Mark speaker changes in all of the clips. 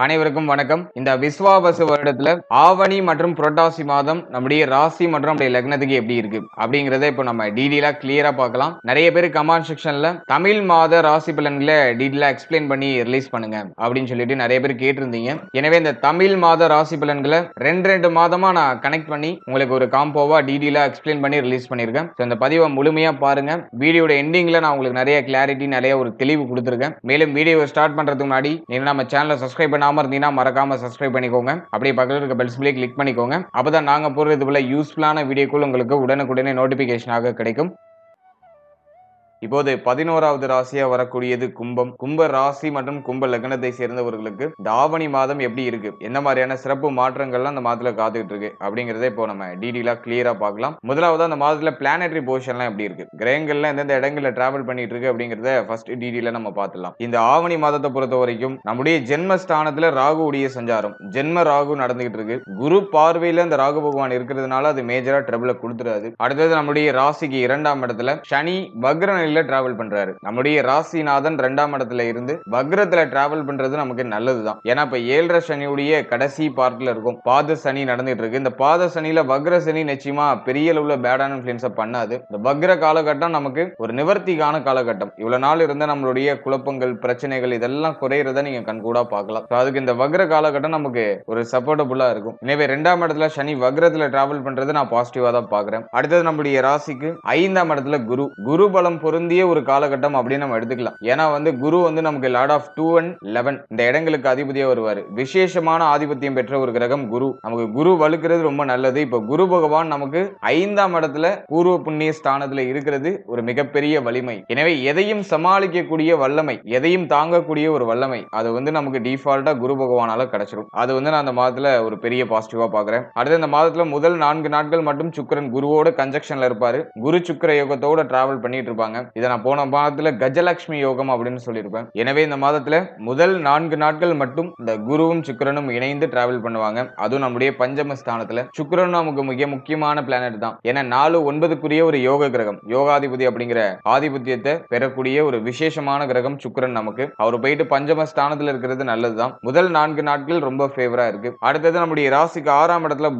Speaker 1: அனைவருக்கும் வணக்கம். இந்த விஸ்வாவசு வருடத்துல ஆவணி மற்றும் புரட்டாசி மாதம் நம்முடைய ராசி மற்றும் நம்முடைய லக்னத்துக்கு எப்படி இருக்கு அப்படிங்கறத இப்போ நம்ம டீடெயிலா கிளியரா பார்க்கலாம். நிறைய பேர் கமெண்ட் செக்ஷன்ல தமிழ் மாத ராசி பலன்களை டீடெயிலா எக்ஸ்பிளைன் பண்ணி ரிலீஸ் பண்ணுங்க அப்படின்னு சொல்லிட்டு நிறைய பேர் கேட்டிருந்தீங்க. எனவே இந்த தமிழ் மாத ராசி பலன்களை ரெண்டு மாதமா நான் கனெக்ட் பண்ணி உங்களுக்கு ஒரு காம்போவா டீடெயிலா எக்ஸ்பிளைன் பண்ணி ரிலீஸ் பண்ணிருக்கேன். இந்த பதிவை முழுமையா பாருங்க. வீடியோட எண்டிங்ல நான் உங்களுக்கு நிறைய கிளாரிட்டி நிறைய ஒரு தெளிவு கொடுத்துருக்கேன். மேலும் வீடியோ ஸ்டார்ட் பண்றதுக்கு முன்னாடி நீங்க நம்ம சேனலை சப்ஸ்கிரைப் பண்ணாம இருந்தீங்கன்னா மறக்காம சப்ஸ்கிரைப் பண்ணிக்கோங்க. அப்படியே பக்கத்துல இருக்க பெல் சிம்பிளை கிளிக் பண்ணிக்கோங்க. அப்பதான் நாங்க போடுற இது போல யூஸ்ஃபுல்லான வீடியோக்கள் உங்களுக்கு உடனுக்குடனே நோட்டிபிகேஷனாக கிடைக்கும். இப்போது 11வது ராசியா வரக்கூடியது கும்பம். கும்ப ராசி மற்றும் கும்ப லக்னத்தை சேர்ந்தவர்களுக்கு இந்த ஆவணி மாதம் எப்படி இருக்கு, என்ன மாதிரியான சிறப்பு மாற்றங்கள்லாம் அந்த மாதத்துல காத்துக்கிட்டு இருக்கு அப்படிங்கறத இப்போ நம்ம டீடெயிலா கிளியரா பார்க்கலாம். முதலாவது அந்த மாதத்துல பிளானட்டரி பொசிஷன்லாம் எப்படி இருக்கு, கிரகங்கள்ல எந்தெந்த இடங்கள்ல டிராவல் பண்ணிட்டு இருக்கு அப்படிங்கறத ஃபர்ஸ்ட் டீடெயிலா நம்ம பார்த்துலாம். இந்த ஆவணி மாதத்தை பொறுத்த வரைக்கும் நம்முடைய ஜென்மஸ்தானத்துல ராகு உடைய சஞ்சாரம், ஜென்ம ராகு நடந்துகிட்டு இருக்கு. குரு பார்வையில அந்த ராகு பகவான் இருக்கிறதுனால அது மேஜரா ட்ரபிள கொடுத்துறாது. அடுத்தது நம்முடைய ராசிக்கு 2ஆம் இடத்துல சனி வக்ர டிராவல் பண்றாரு. நம்முடைய ராசிநாதன் 2ஆம் இடத்துல இருந்து வக்ரத்துல டிராவல் பண்றது நமக்கு நல்லதுதான். ஏன்னா இப்ப 7.5 சனியுடைய கடைசி பார்ட்ல இருக்கும். பாத சனி நடந்துட்டு இருக்கு. இந்த பாத சனியில வக்ர சனி நிச்சயமா பெரிய அளவுல பேடான இன்ஃப்ளூயன்ஸ பண்ணாது. இந்த வக்ர காலகட்டம் நமக்கு ஒரு நிவர்த்திக்கான காலகட்டம். இவ்வளவு நாள் இருந்த நம்மளுடைய குழப்பங்கள் பிரச்சனைகள் இதெல்லாம் குறையறத நீங்க கண்கூடா பார்க்கலாம். அதுக்கு இந்த வக்ர காலகட்டம் நமக்கு ஒரு சப்போர்ட்டபுளா இருக்கும். எனவே 2ஆம் இடத்துல சனி வக்ரத்துல டிராவல் பண்றது நான் பாசிட்டிவா தான் பாக்குறேன். அடுத்தது நம்முடைய ராசிக்கு 5ஆம் இடத்துல குரு பலம் பொருந்திய ஒரு காலகட்டம் அப்படின்னு நம்ம எடுத்துக்கலாம். ஏன்னா குரு நமக்கு லார்ட் ஆஃப் 2 and 11 இந்த இடங்களுக்கு அதிபதியா வருவாரு. விசேஷமான ஆதிபத்தியம் பெற்ற ஒரு கிரகம் குரு. நமக்கு குரு வலுக்கிறது ரொம்ப நல்லது. இப்ப குரு பகவான் நமக்கு 5ஆம் இடத்துல பூர்வ புண்ணிய ஸ்தானத்துல இருக்கிறது ஒரு மிகப்பெரிய வலிமை. எனவே எதையும் சமாளிக்கக்கூடிய வல்லமை, எதையும் தாங்கக்கூடிய ஒரு வல்லமை அது நமக்கு டிஃபால்ட்டா குரு பகவானால கிடைச்சிடும். அது நான் அந்த மாதத்துல ஒரு பெரிய பாசிட்டிவா பாக்குறேன். அடுத்து இந்த மாதத்துல முதல் 4 நாட்கள் மட்டும் சுக்கிரன் குருவோட கன்ஜக்ஷன்ல இருப்பாரு. குரு சுக்கிர யோகத்தோட டிராவல் பண்ணிட்டு இருப்பாங்க. இதை நான் போன மாதத்துல கஜலட்சுமி யோகம் அப்படின்னு சொல்லியிருப்பேன். எனவே இந்த மாதத்துல முதல் 4 நாட்கள் மட்டும் இந்த குருவும் சுக்கிரனும் இணைந்து டிராவல் பண்ணுவாங்க. அதுவும் நம்முடைய பஞ்சம ஸ்தானத்துல. சுக்கிரன் நமக்கு மிக முக்கியமான பிளானட் தான். ஏன்னா 4-9க்குரிய ஒரு யோக கிரகம், யோகாதிபதி அப்படிங்கிற ஆதிபத்தியத்தை பெறக்கூடிய ஒரு விசேஷமான கிரகம் சுக்கிரன் நமக்கு. அவர் போயிட்டு பஞ்சம ஸ்தானத்துல இருக்கிறது நல்லதுதான். முதல் 4 நாட்கள் ரொம்ப ஃபேவரா இருக்கு. அடுத்தது நம்முடைய ராசிக்கு 6ஆம் இடத்துல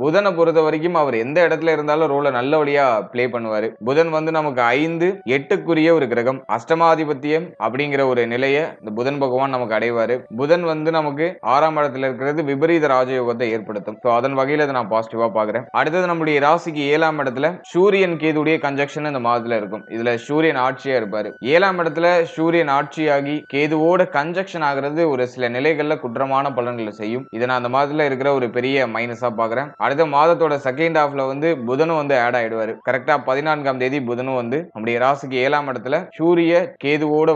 Speaker 1: புதனை பொறுத்த வரைக்கும் அவர் எந்த இடத்துல இருந்தாலும் ரோல நல்லபடியா பிளே பண்ணுவாரு. புதன் நமக்கு 5-8க்குரிய ஒரு கிரகம். அஷ்டமாதிபத்தியம் அப்படிங்கிற ஒரு நிலையை இந்த புதன் பகவான் நமக்கு அடைவாரு. புதன் நமக்கு 6ஆம் இடத்துல இருக்கிறது விபரீத ராஜயோகத்தை ஏற்படுத்தும். அதன் வகையில நான் பாசிட்டிவா பாக்குறேன். அடுத்தது நம்முடைய ராசிக்கு 7ஆம் இடத்துல சூரியன் கேதுடைய கன்ஜக்ஷன் இந்த மாதத்துல இருக்கும். இதுல சூரியன் ஆட்சியா இருப்பாரு. 7ஆம் இடத்துல சூரியன் ஆட்சியாகி கேதுவோட கன்ஜக்ஷன் ஆகிறது ஒரு சில நிலைகள்ல குற்றமான பலன்களை செய்யும். இதை நான் அந்த மாதத்துல இருக்கிற ஒரு பெரிய மைனஸா பாக்குறேன். அடுத்த மாதத்தோட செகண்ட் ஹாஃப்ல புதனும் ஆட் ஆயிடுவாரு. கரெக்டா 14ஆம் தேதி புதனும் நம்முடைய ராசிக்கு 7ஆம் இடத்துல சூரிய கேதுவோட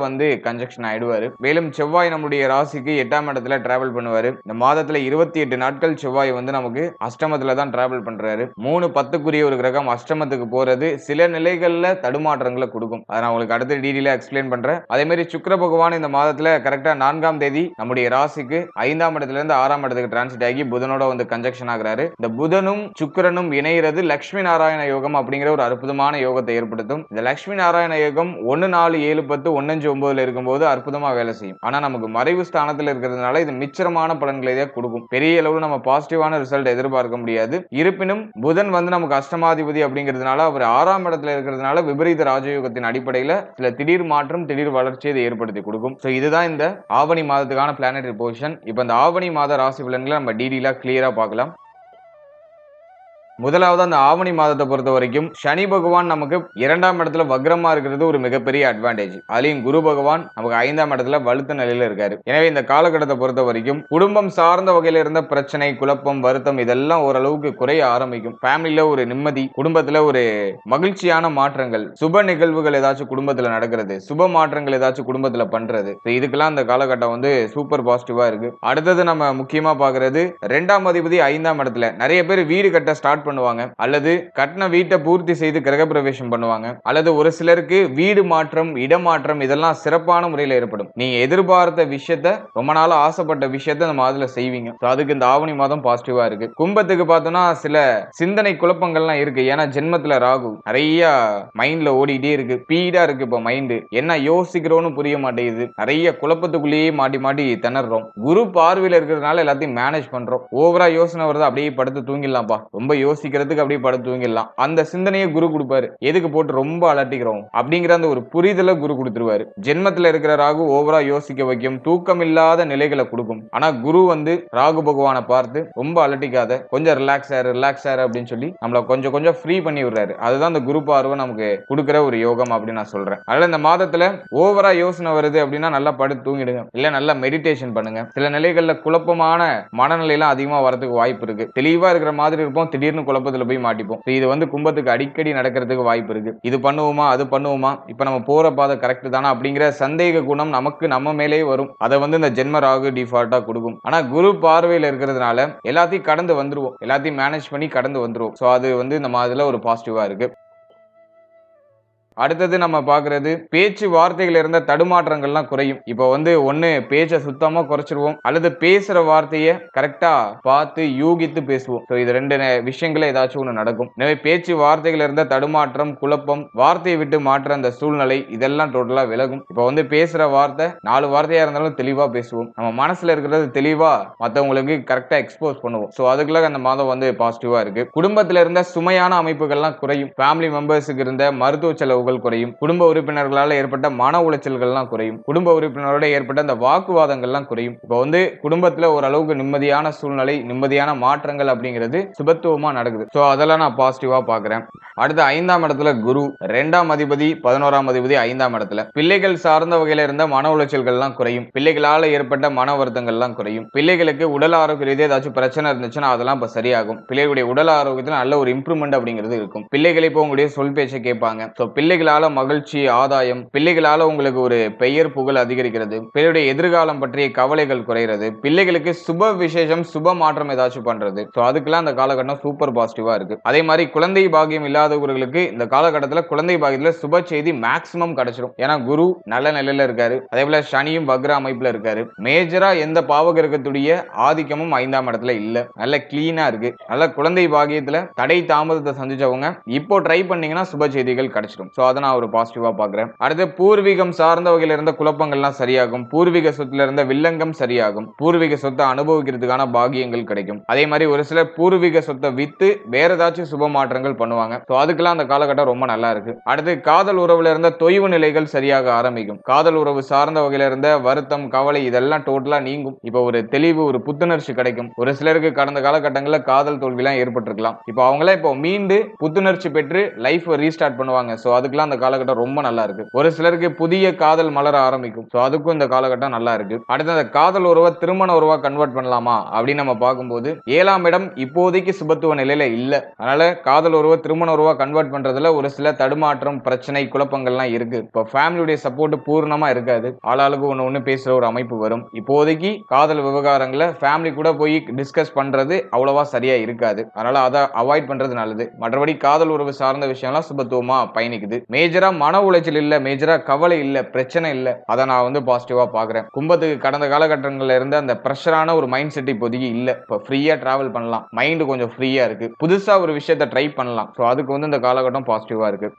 Speaker 1: கன்ஜக்ஷன் ஆயிடுவாரு. மேலும் செவ்வாய் நம்முடைய ராசிக்கு 8ஆம் இடத்துல டிராவல் பண்ணுவாரு. இந்த மாதத்துல 28 நாட்கள் செவ்வாய் நமக்கு அஷ்டமத்துல தான் டிராவல் பண்றாரு. 3-10க்குரிய ஒரு கிரகம் அஷ்டமத்துக்கு போறது சில நிலைகள்ல தடுமாற்றங்களை கொடுக்கும். அதை நான் உங்களுக்கு அடுத்த டீடெயிலா எக்ஸ்பிளைன் பண்றேன். அதே மாதிரி சுக்கிர பகவான் இந்த மாதத்துல கரெக்டா 4ஆம் தேதி நம்முடைய ராசிக்கு 5ஆம் இடத்துல இருந்து 6ஆம் இடத்துக்கு டிரான்சிட் ஆகி புதனோட கன்ஜக்ஷன் ஆகிறாரு. இந்த புதனும் சுக்கிரனும் இணைகிறது லட்சுமி நாராயண யோகம் அப்படிங்கிற ஒரு அற்புதமான யோகத்தை ஏற்படுத்தும். இந்த லட்சுமி நாராயண யோகம் 1-4-7-10 1-5-9 இருக்கும்போது அற்புதமா வேலை செய்யும். ஆனா நமக்கு மறைவு ஸ்தானத்துல இருக்கிறதுனால இது மிச்சமான பலன்களை கொடுக்கும். பெரிய அளவு நம்ம பாசிட்டிவான ரிசல்ட் எதிர்பார்க்க முடியாது. இருப்பினும் புதன் நமக்கு அஷ்டமாதிபதி அப்படிங்கிறதுனால அவர் 6ஆம் இடத்துல இருக்கிறதுனால விபரீத ராஜயோகத்தின் அடிப்படையில சில திடீர் மாற்றம் திடீர் வளர்ச்சியை இதை ஏற்படுத்தி கொடுக்கும். இதுதான் இந்த ஆவணி மாதத்துக்கான பிளானட்டரி பொசிஷன். இப்ப இந்த ஆவணி மாத ராசி பலன்களை நம்ம டீடெயிலா கிளியரா பார்க்கலாம். முதலாவது அந்த ஆவணி மாதத்தை பொறுத்த வரைக்கும் சனி பகவான் நமக்கு 2ஆம் இடத்துல வக்ரமா இருக்கிறது ஒரு மிகப்பெரிய அட்வான்டேஜ். அதுலயும் குரு பகவான் நமக்கு 5ஆம் இடத்துல வலுத்த நிலையில இருக்காரு. எனவே இந்த காலகட்டத்தை பொறுத்த வரைக்கும் குடும்பம் சார்ந்த வகையில இருந்த பிரச்சனை, குழப்பம், வருத்தம் இதெல்லாம் ஓரளவுக்கு குறைய ஆரம்பிக்கும். ஃபேமிலியில ஒரு நிம்மதி, குடும்பத்துல ஒரு மகிழ்ச்சியான மாற்றங்கள், சுப நிகழ்வுகள் ஏதாச்சும் குடும்பத்துல நடக்கிறது, சுப மாற்றங்கள் ஏதாச்சும் குடும்பத்துல பண்றது, இதுக்கெல்லாம் இந்த காலகட்டம் சூப்பர் பாசிட்டிவா இருக்கு. அடுத்தது நம்ம முக்கியமா பாக்குறது 2ஆம் அதிபதி 5ஆம் இடத்துல. நிறைய பேர் வீடு கட்ட ஸ்டார்ட் பண்ணுவாங்க, அல்லது கட்டின வீட்டை பூர்த்தி செய்து கிரகப்பிரவேசம் பண்ணுவாங்க, அல்லது ஒரு சிலருக்கு வீடு மாற்றம், இடமாற்றம் இதெல்லாம் சிறப்பான முறையில் ஏற்படும். நீங்க எதிர்பார்த்த விஷயத்த, ரொம்ப நாளா ஆசைப்பட்ட விஷயத்த இந்த மாதத்துல செய்வீங்க. அதுக்கு இந்த ஆவணி மாதம் பாசிட்டிவா இருக்கு. கும்பத்துக்கு பார்த்தோம்னா சில சிந்தனை குழப்பங்கள்லாம் இருக்கு. ஏன்னா ஜென்மத்துல ராகு நிறைய மைண்ட்ல ஓடிட்டே இருக்கு, ஸ்பீடா இருக்கு. இப்ப மைண்ட் என்ன யோசிக்கிறோன்னு புரிய மாட்டேங்குது, நிறைய குழப்பத்துக்குள்ளேயே மாட்டி மாட்டி திணறோம். குரு பார்வையில இருக்கிறதுனால எல்லாத்தையும் மேனேஜ் பண்றோம். ஓவரா யோசனை வருது, அப்படியே படுத்து தூங்கிடலாம்ப்பா, ரொம்ப யோசிக்கிறதுக்கு அப்படியே படுத்து தூங்கிடலாம். அந்த சிந்தனையை குரு கொடுப்பாரு. எதுக்கு போட்டு ரொம்ப அலட்டிக்கிறோம் அப்படிங்கிற அந்த ஒரு புரிதலை குரு கொடுத்துருவாரு. ஜென்மத்துல இருக்கிற ராகு ஓவரா யோசிக்க வைக்கும், தூக்கம் இல்லாத நிலைகளை கொடுக்கும். ஆனா குரு வந்து ராகு பகவானை பார்த்து ரொம்ப அலட்டிக்காத, கொஞ்சம் ரிலாக்ஸ் ஆறு அப்படின்னு சொல்லி நம்மள கொஞ்சம் கொஞ்சம் ஃப்ரீ பண்ணி விடுறாரு. அதுதான் அந்த குரு பார்வை நமக்கு கொடுக்கிற ஒரு யோகம் அப்படின்னு நான் சொல்றேன். அதனால இந்த மாதத்துல ஓவரா யோசனை வருது அப்படின்னா நல்லா படுத்து தூங்கிடுங்க, இல்ல நல்லா மெடிடேஷன் பண்ணுங்க. சில நிலைகள்ல குழப்பமான மனநிலையெல்லாம் அதிகமா வரதுக்கு வாய்ப்பு இருக்கு. தெளிவா இருக்கிற மாதிரி இருப்போம், திடீர்னு குழப்பத்துல போய் மாட்டிப்போம். இது வந்து கும்பத்துக்கு அடிக்கடி நடக்கிறதுக்கு வாய்ப்பு இருக்கு. இது பண்ணுவோமா அது பண்ணுவோமா, இப்ப நம்ம போற பாதை கரெக்ட் தானா அப்படிங்கிற சந்தேக குணம் நமக்கு நம்ம மேலே வரும். அதை வந்து இந்த ஜென்ம ராகு டிஃபால்ட்டா கொடுக்கும். ஆனா குரு பார்வையில இருக்கிறதுனால எல்லாத்தையும் கடந்து வந்துருவோம், எல்லாத்தையும் மேனேஜ் பண்ணி கடந்து வந்துருவோம். சோ அது வந்து இந்த மாதிரில ஒரு பாசிட்டிவா இருக்கு. அடுத்தது நம்ம பாக்குறது பேச்சு வார்த்தைகள் இருந்த தடுமாற்றங்கள்லாம் குறையும். இப்போ வந்து ஒண்ணு பேச்சை சுத்தமா குறைச்சிருவோம், அல்லது பேசுற வார்த்தையை கரெக்டா பார்த்து யூகித்து பேசுவோம். இது ரெண்டு விஷயங்கள ஏதாச்சும் ஒண்ணு நடக்கும். எனவே பேச்சு வார்த்தைகள் இருந்த தடுமாற்றம், குழப்பம், வார்த்தையை விட்டு மாற்ற அந்த சூழ்நிலை இதெல்லாம் டோட்டலா விலகும். இப்போ வந்து பேசுற வார்த்தை 4 வார்த்தையா இருந்தாலும் தெளிவா பேசுவோம். நம்ம மனசுல இருக்கிறது தெளிவா மற்றவங்களுக்கு கரெக்டா எக்ஸ்போஸ் பண்ணுவோம். சோ அதுக்குள்ள அந்த மாதம் வந்து பாசிட்டிவா இருக்கு. குடும்பத்துல இருந்த சுமையான அமைப்புகள்லாம் குறையும். ஃபேமிலி மெம்பர்ஸுக்கு இருந்த மருத்துவ செலவுகள் குறையும். குடும்ப உறுப்பினர்களால் ஏற்பட்ட மன உளைச்சல்கள்லாம் குறையும். குடும்ப உறுப்பினரோட ஏற்பட்ட அந்த வாக்குவாதங்கள்லாம் குறையும். இப்போ வந்து குடும்பத்துல ஓரளவுக்கு நிம்மதியான சூழ்நிலை, நிம்மதியான மாற்றங்கள் அப்படிங்கிறது சுபத்துவமா நடக்குது. சோ அதெல்லாம் நான் பாசிட்டிவா பாக்குறேன். அடுத்து 5ஆம் இடத்துல குரு, 2ஆம் அதிபதி 11ஆம் அதிபதி 5ஆம் இடத்துல. பிள்ளைகள் சார்ந்த வகையில இருந்த மன உளைச்சல்கள்லாம் குறையும். பிள்ளைகளால ஏற்பட்ட மன வருத்தங்கள்லாம் குறையும். பிள்ளைகளுக்கு உடல் ஆரோக்கிய ரீதியாக ஏதாச்சும் பிரச்சனை இருந்துச்சுன்னா அதெல்லாம் இப்ப சரியாகும். பிள்ளைகளுடைய உடல் ஆரோக்கியத்துல நல்ல ஒரு இம்ப்ரூவ்மெண்ட் அப்படிங்கிறது இருக்கும். பிள்ளைகளை இப்போ உங்களுடைய சொல் பேச்சை கேட்பாங்க. சோ பிள்ளைகளால மகிழ்ச்சி, ஆதாயம், பிள்ளைகளால உங்களுக்கு ஒரு பெயர் புகழ் அதிகரிக்கிறது, பிள்ளையுடைய எதிர்காலம் பற்றிய கவலைகள் குறைகிறது, பிள்ளைகளுக்கு சுப விசேஷம், சுப மாற்றம் ஏதாச்சும் பண்றது. சோ அதுக்கெல்லாம் அந்த காலகட்டம் சூப்பர் பாசிட்டிவா இருக்கு. அதே மாதிரி குழந்தை பாகியம் இல்லாதவர்களுக்கு இந்த காலகட்டத்தில் குழந்தை பாகியத்துல சுப செய்தி மேக்சிமம் கிடைச்சிடும். ஏன்னா குரு நல்ல நிலையில இருக்காரு. அதே போல சனியும் வக்ர அமைப்புல இருக்காரு. மேஜரா எந்த பாவகிரகத்துடைய ஆதிக்கமும் 5ஆம் இடத்துல இல்ல. நல்ல கிளீனா இருக்கு. நல்ல குழந்தை பாகியத்துல தடை தாமதத்தை சந்திச்சவங்க இப்போ ட்ரை பண்ணீங்கன்னா சுப செய்திகள் கிடைச்சிடும். சோ அதை நான் ஒரு பாசிட்டிவா பாக்குறேன். அடுத்து பூர்வீகம் சார்ந்த வகையில இருந்த குழப்பங்கள்லாம் சரியாகும். பூர்வீக சொத்துல இருந்த வில்லங்கம் சரியாகும். பூர்வீக சொத்தை அனுபவிக்கிறதுக்கான பாகியங்கள் கிடைக்கும். அதே மாதிரி ஒரு சிலர் பூர்வீக சொத்தை வித்து வேற ஏதாச்சும் சுப மாற்றங்கள் பண்ணுவாங்க. சோ அதுக்கெல்லாம் அந்த காலகட்டம் ரொம்ப நல்லா இருக்கு. அடுத்து காதல் உறவுல இருந்த தொய்வு நிலைகள் சரியாக ஆரம்பிக்கும். காதல் உறவு சார்ந்த வகையில இருந்த வருத்தம், கவலை இதெல்லாம் டோட்டலா நீங்கும். இப்போ ஒரு தெளிவு, ஒரு புத்துணர்ச்சி கிடைக்கும். ஒரு சிலருக்கு கடந்த காலகட்டங்களில் காதல் தோல்விலாம் ஏற்பட்டிருக்கலாம். இப்போ அவங்கள இப்போ மீண்டு புத்துணர்ச்சி பெற்று லைஃப் ரீஸ்டார்ட் பண்ணுவாங்க. சோ அதுக்கெல்லாம் அந்த காலகட்டம் ரொம்ப நல்லா இருக்கு. ஒரு சிலருக்கு புதிய காதல் மலர ஆரம்பிக்கும். சோ அதுக்கும் இந்த காலகட்டம் நல்லா இருக்கு. அடுத்து அந்த காதல் உறவை திருமண உறவா கன்வெர்ட் பண்ணலாமா அப்படின்னு நம்ம பார்க்கும்போது 7ஆம் இடம் இப்போதைக்கு சுபத்துவ நிலையில இல்ல. அதனால காதல் உறவை திருமண உறவா கன்வெர்ட் பண்றதுல ஒரு சில தடுமாற்றம், பிரச்சனை, குழப்பங்கள்லாம் இருக்கு. இப்போ ஃபேமிலியுடைய சப்போர்ட் பூர்ணமா இருக்காது. ஆளாளுக்கு ஒண்ணு பேசுற ஒரு அமைப்பு வரும். இப்போதைக்கு காதல் விவகாரங்களை ஃபேமிலி கூட போய் டிஸ்கஸ் பண்றது அவ்வளவா சரியா இருக்காது. அதனால அதை அவாய்ட் பண்றது நல்லது. மற்றபடி காதல் உறவு சார்ந்த விஷயம்லாம் சுபத்துவமா பயணிக்குது. மேஜரா மன உளைச்சல் இல்ல, மேஜரா கவலை இல்ல, பிரச்சனை இல்ல. அதை நான் வந்து பாசிட்டிவா பாக்குறேன். கும்பத்துக்கு கடந்த காலகட்டங்கள்ல இருந்த அந்த பிரஷரான ஒரு மைண்ட் செட் இப்போதைக்கு இல்ல. இப்போ ஃப்ரீயா டிராவல் பண்ணலாம், மைண்ட் கொஞ்சம் ஃப்ரீயா இருக்கு, புதுசா ஒரு விஷயத்தை ட்ரை பண்ணலாம். சோ அதுக்கு வந்து இந்த காலகட்டம் பாசிட்டிவா இருக்கு.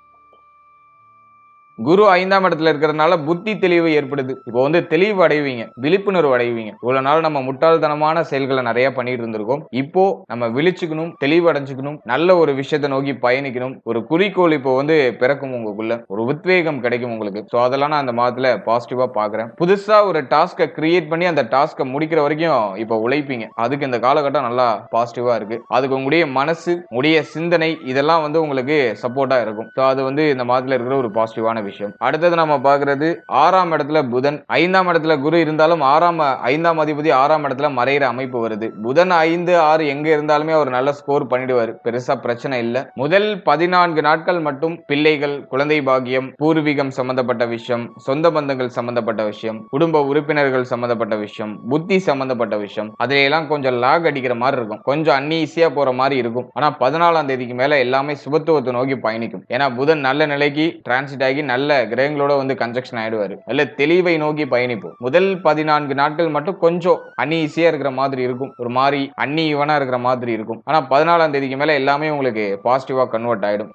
Speaker 1: குரு 5ஆம் இடத்துல இருக்கிறதுனால புத்தி தெளிவு ஏற்படுது. இப்போ வந்து தெளிவு அடைவீங்க, விழிப்புணர்வு அடைவீங்க. இவ்வளவு நாள் நம்ம முட்டாள்தனமான செயல்களை நிறைய பண்ணிட்டு இருந்திருக்கோம். இப்போ நம்ம விழிச்சுக்கணும், தெளிவு அடைஞ்சுக்கணும், நல்ல ஒரு விஷயத்தை நோக்கி பயணிக்கணும். ஒரு குறிக்கோள் இப்போ வந்து பிறக்கும் உங்களுக்குள்ள, ஒரு உத்வேகம் கிடைக்கும் உங்களுக்கு. சோ அதெல்லாம் நான் அந்த மாதத்துல பாசிட்டிவா பாக்குறேன். புதுசா ஒரு டாஸ்கை கிரியேட் பண்ணி அந்த டாஸ்கை முடிக்கிற வரைக்கும் இப்போ உழைப்பீங்க. அதுக்கு இந்த காலகட்டம் நல்லா பாசிட்டிவா இருக்கு. அதுக்கு உங்களுடைய மனசு, உங்களுடைய சிந்தனை இதெல்லாம் வந்து உங்களுக்கு சப்போர்ட்டா இருக்கும். சோ அது வந்து இந்த மாதத்துல இருக்கிற ஒரு பாசிட்டிவான விஷயம். விஷயம். அடுத்தது நம்ம பாக்குறது 6ஆம் இடத்துல புதன், 5ஆம் இடத்துல குரு இருந்தாலும் 5ஆம் அதிபதி 6ஆம் இடத்துல மறையிற அமைப்பு வருது. புதன் 5, 6 எங்க இருந்தாலுமே அவர் நல்ல ஸ்கோர் பண்ணிடுவாரு. பெருசா பிரச்சனை இல்ல. முதல் 14 நாட்கள் மட்டும் பிள்ளைகள், குழந்தை பாக்கியம், பூர்வீகம் சம்பந்தப்பட்ட விஷயம், சொந்த பந்தங்கள் சம்பந்தப்பட்ட விஷயம், குடும்ப உறுப்பினர்கள் சம்பந்தப்பட்ட விஷயம், புத்தி சம்பந்தப்பட்ட விஷயம், அதுல எல்லாம் கொஞ்சம் லாக் அடிக்கிற மாதிரி இருக்கும். கொஞ்சம் அன்ஈஸியா போற மாதிரி இருக்கும். ஆனா 14ஆம் தேதிக்கு மேல எல்லாமே சுபத்துவத்தை நோக்கி பயணிக்கும். ஏன்னா புதன் நல்ல நிலைக்கு டிரான்சிட் ஆகி நல்ல கிரகங்களோட வந்து கன்ஜெக்ஷன் ஆயிடுவாரு. நல்ல தெளிவை நோக்கி பயணிப்போம். முதல் 14 நாட்கள் மட்டும் கொஞ்சம் அன்ஈஸியா இருக்கிற மாதிரி இருக்கும். ஒரு மாதிரி அன்இவனா இருக்கிற மாதிரி இருக்கும். ஆனா 14ஆம் தேதிக்கு மேல எல்லாமே உங்களுக்கு பாசிட்டிவா கன்வெர்ட் ஆயிடும்.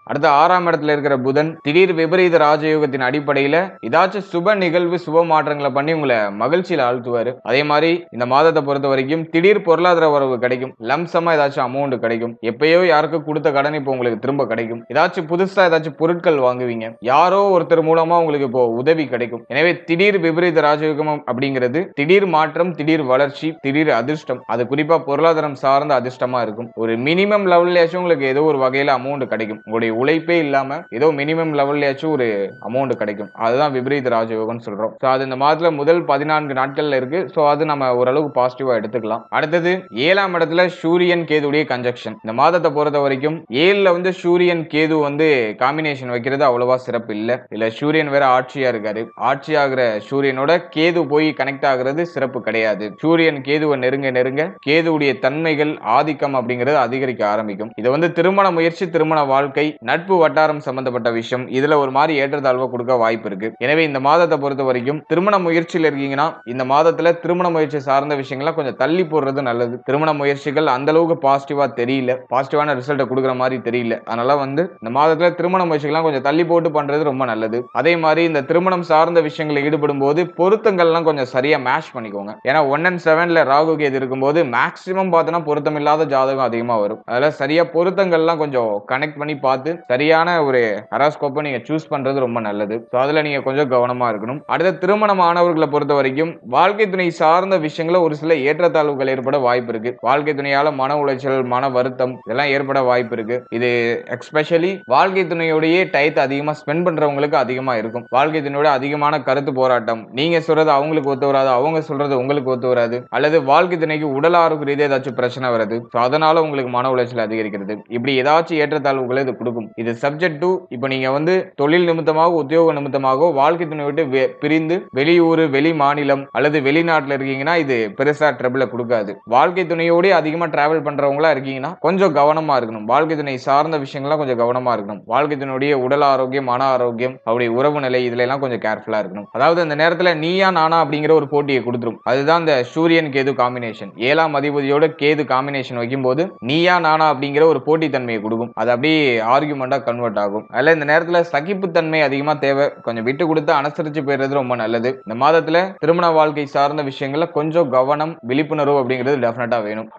Speaker 1: அடுத்த 6ஆம் இடத்துல இருக்கிற புதன் திடீர் விபரீத ராஜயோகத்தின் அடிப்படையில ஏதாச்சும் சுப நிகழ்வு, சுப மாற்றங்களை பண்ணி உங்களை மகிழ்ச்சியில ஆழ்த்துவாரு. அதே மாதிரி இந்த மாதத்தை பொறுத்த வரைக்கும் திடீர் பொருளாதார வரவு கிடைக்கும். லம்சமா ஏதாச்சும் அமௌண்ட் கிடைக்கும். எப்பயோ யாருக்கு கொடுத்த கடன் இப்போ உங்களுக்கு திரும்ப கிடைக்கும். ஏதாச்சும் புதுசா ஏதாச்சும் பொருட்கள் வாங்குவீங்க. யாரோ ஒருத்தர் மூலமா உங்களுக்கு இப்போ உதவி கிடைக்கும். எனவே திடீர் விபரீத ராஜயோகம் அப்படிங்கிறது திடீர் மாற்றம், திடீர் வளர்ச்சி, திடீர் அதிர்ஷ்டம். அது குறிப்பா பொருளாதாரம் சார்ந்த அதிர்ஷ்டமா இருக்கும். ஒரு மினிமம் லெவல்லையாச்சும் உங்களுக்கு ஏதோ ஒரு வகையில அமௌண்ட் கிடைக்கும். உங்களுடைய உழைப்பே இல்லாம ஏதோ மினிமம் லெவல்லையாச்சும் ஒரு அமௌண்ட் கிடைக்கும். அதுதான் விபரீத ராஜயோகம்னு சொல்றோம். சோ அது இந்த மாதத்துல முதல் 14 நாட்கள்ல இருக்கு. சோ அது நம்ம ஓரளவுக்கு பாசிட்டிவா எடுத்துக்கலாம். அடுத்தது 7ஆம் இடத்துல சூரியன் கேதுடைய கன்ஜெக்ஷன். இந்த மாதத்தை பொறுத்த வரைக்கும் 7ல வந்து சூரியன் கேது வந்து காம்பினேஷன் வைக்கிறது அவ்வளவா சிறப்பு இல்ல. இல்ல சூரியன் வேற ஆட்சியா இருக்காரு. ஆட்சி ஆகிற சூரியனோட கேது போய் கனெக்ட் ஆகுறது சிறப்பு கிடையாது. சூரியன் கேதுவை நெருங்க நெருங்க கேதுவுடைய தன்மைகள், ஆதிக்கம் அப்படிங்கிறது அதிகரிக்க ஆரம்பிக்கும். இது வந்து திருமண முயற்சி, திருமண வாழ்க்கை, நட்பு வட்டாரம் சம்பந்தப்பட்ட விஷயம், இதுல ஒரு மாதிரி ஏற்றத்தாழ்வு கொடுக்க வாய்ப்பு இருக்கு. எனவே இந்த மாதத்தை பொறுத்த வரைக்கும் திருமண முயற்சியில் இருக்கீங்கன்னா இந்த மாதத்துல திருமண முயற்சி சார்ந்த விஷயங்களை கொஞ்சம் தள்ளி போடுறது நல்லது. திருமண முயற்சிகள் அந்த அளவுக்கு பாசிட்டிவா தெரியல, பாசிட்டிவான ரிசல்ட் கொடுக்குற மாதிரி தெரியல. அதனால வந்து இந்த மாதத்துல திருமண முயற்சிகள்லாம் கொஞ்சம் தள்ளி போட்டு பண்றது ரொம்ப நல்லது. அதே மாதிரி இந்த திருமணம் சார்ந்த விஷயங்களை ஈடுபடும் போது பொருத்தங்கள்லாம் கொஞ்சம் சரியா மேட்ச் பண்ணிக்கோங்க. ஏன்னா 1 and 7ல ராகு கேது இருக்கும்போது மேக்சிமம் பார்த்தோன்னா பொருத்தம் இல்லாத ஜாதகம் அதிகமா வரும். அதனால சரியா பொருத்தங்கள்லாம் கொஞ்சம் கனெக்ட் பண்ணி பார்த்து சரியான ஒரு ஹராஸ்கோப்பை நீங்க சூஸ் பண்றது ரொம்ப நல்லது. அதுல நீங்க கொஞ்சம் கவனமா இருக்கணும். அடுத்த திருமணமானவர்களை பொறுத்த வரைக்கும் வாழ்க்கை துணை சார்ந்த விஷயங்கள ஒரு சில ஏற்றத்தாழ்வுகள் ஏற்பட வாய்ப்பு இருக்கு. வாழ்க்கை துணையால மன உளைச்சல், மன வருத்தம் இதெல்லாம் ஏற்பட வாய்ப்பு இருக்கு. இது எஸ்பெஷலி வாழ்க்கை துணையோடயே டயத்தை அதிகமா ஸ்பெண்ட் பண்றவங்களுக்கு அதிகமா இருக்கும். வாழ்க்கை துணையோட அதிகமான கருத்து போராட்டம், நீங்க சொல்றது அவங்களுக்கு ஒத்து வராது, அவங்க சொல்றது உங்களுக்கு ஒத்து வராது, அல்லது வாழ்க்கை துணைக்கு உடல் ஆரோக்கிய ரீதியா ஏதாச்சும் பிரச்சனை வருது, அதனால உங்களுக்கு மன உளைச்சல் அதிகரிக்கிறது. இப்படி ஏதாச்சும் ஏற்றத்தாழ்வுகளை இது கொடுக்கும். இது சப்ஜெக்ட் டு இப்போ நீங்க வந்து தொழில் நிமித்தமாக, உத்தியோக நிமித்தமாக வாழ்க்கை துணை விட்டு பிரிந்து வெளியூர், வெளி மாநிலம் அல்லது வெளிநாட்டுல இருக்கீங்கன்னா இது பெருசா ட்ரபிள கொடுக்காது. வாழ்க்கை துணையோட அதிகமா டிராவல் பண்றவங்களா இருக்கீங்கன்னா கொஞ்சம் கவனமா இருக்கணும். வாழ்க்கை துணை சார்ந்த விஷயங்கள்லாம் கொஞ்சம் கவனமா இருக்கணும். வாழ்க்கை துணையுடைய உடல் ஆரோக்கியம், மன ஆரோக்கியம், அவருடைய உறவு நிலை இதுல எல்லாம் கொஞ்சம் கேர்ஃபுல்லா இருக்கணும். அதாவது அந்த நேரத்துல நீயா நானா அப்படிங்கிற ஒரு போட்டியை கொடுத்துரும். அதுதான் இந்த சூரியன் கேது காம்பினேஷன். 7ஆம் அதிபதியோட கேது காம்பினேஷன் வைக்கும்போது நீயா நானா அப்படிங்கிற ஒரு போட்டி தன்மையை கொடுக்கும். அது அப்படியே ஆர்குமெண்டா கன்வெர்ட் ஆகும். அதனால இந்த நேரத்துல சகிப்புத்தன்மை அதிகமா தேவை. கொஞ்சம் விட்டு கொடுத்து அனுசரிச்சு போயிடுறது ரொம்ப நல்லது. இந்த மாதத்துல திருமண வாழ்க்கை சார்ந்த விஷயங்கள்ல கொஞ்சம் கவனம், விழிப்புணர்வு அப்படிங்கிறது டெஃபினட்டா வேணும்.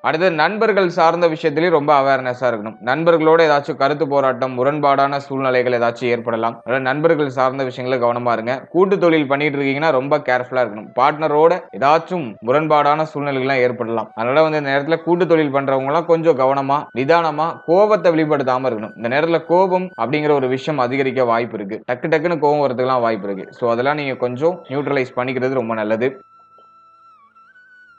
Speaker 1: அடுத்து நண்பர்கள் சார்ந்த விஷயத்திலேயே ரொம்ப அவேர்னஸா இருக்கணும். நண்பர்களோட ஏதாச்சும் கருத்து போராட்டம், முரண்பாடான சூழ்நிலைகள் ஏதாச்சும் ஏற்படலாம். அதனால நண்பர்கள் சார்ந்த விஷயங்கள கவனமா இருங்க. கூட்டு தொழில் பண்ணிட்டு இருக்கீங்கன்னா ரொம்ப கேர்ஃபுல்லா இருக்கணும். பார்ட்னரோட ஏதாச்சும் முரண்பாடான சூழ்நிலைகள்லாம் ஏற்படலாம். அதனால வந்து இந்த நேரத்துல கூட்டு தொழில் பண்றவங்க எல்லாம் கொஞ்சம் கவனமா, நிதானமா, கோபத்தை வெளிப்படுத்தாம இருக்கணும். இந்த நேரத்துல கோபம் அப்படிங்கிற ஒரு விஷயம் அதிகரிக்க வாய்ப்பு இருக்கு. டக்கு டக்குன்னு கோபம் வரதுக்கெல்லாம் வாய்ப்பு இருக்கு. சோ அதெல்லாம் நீங்க கொஞ்சம் நியூட்ரலைஸ் பண்ணிக்கிறது ரொம்ப நல்லது.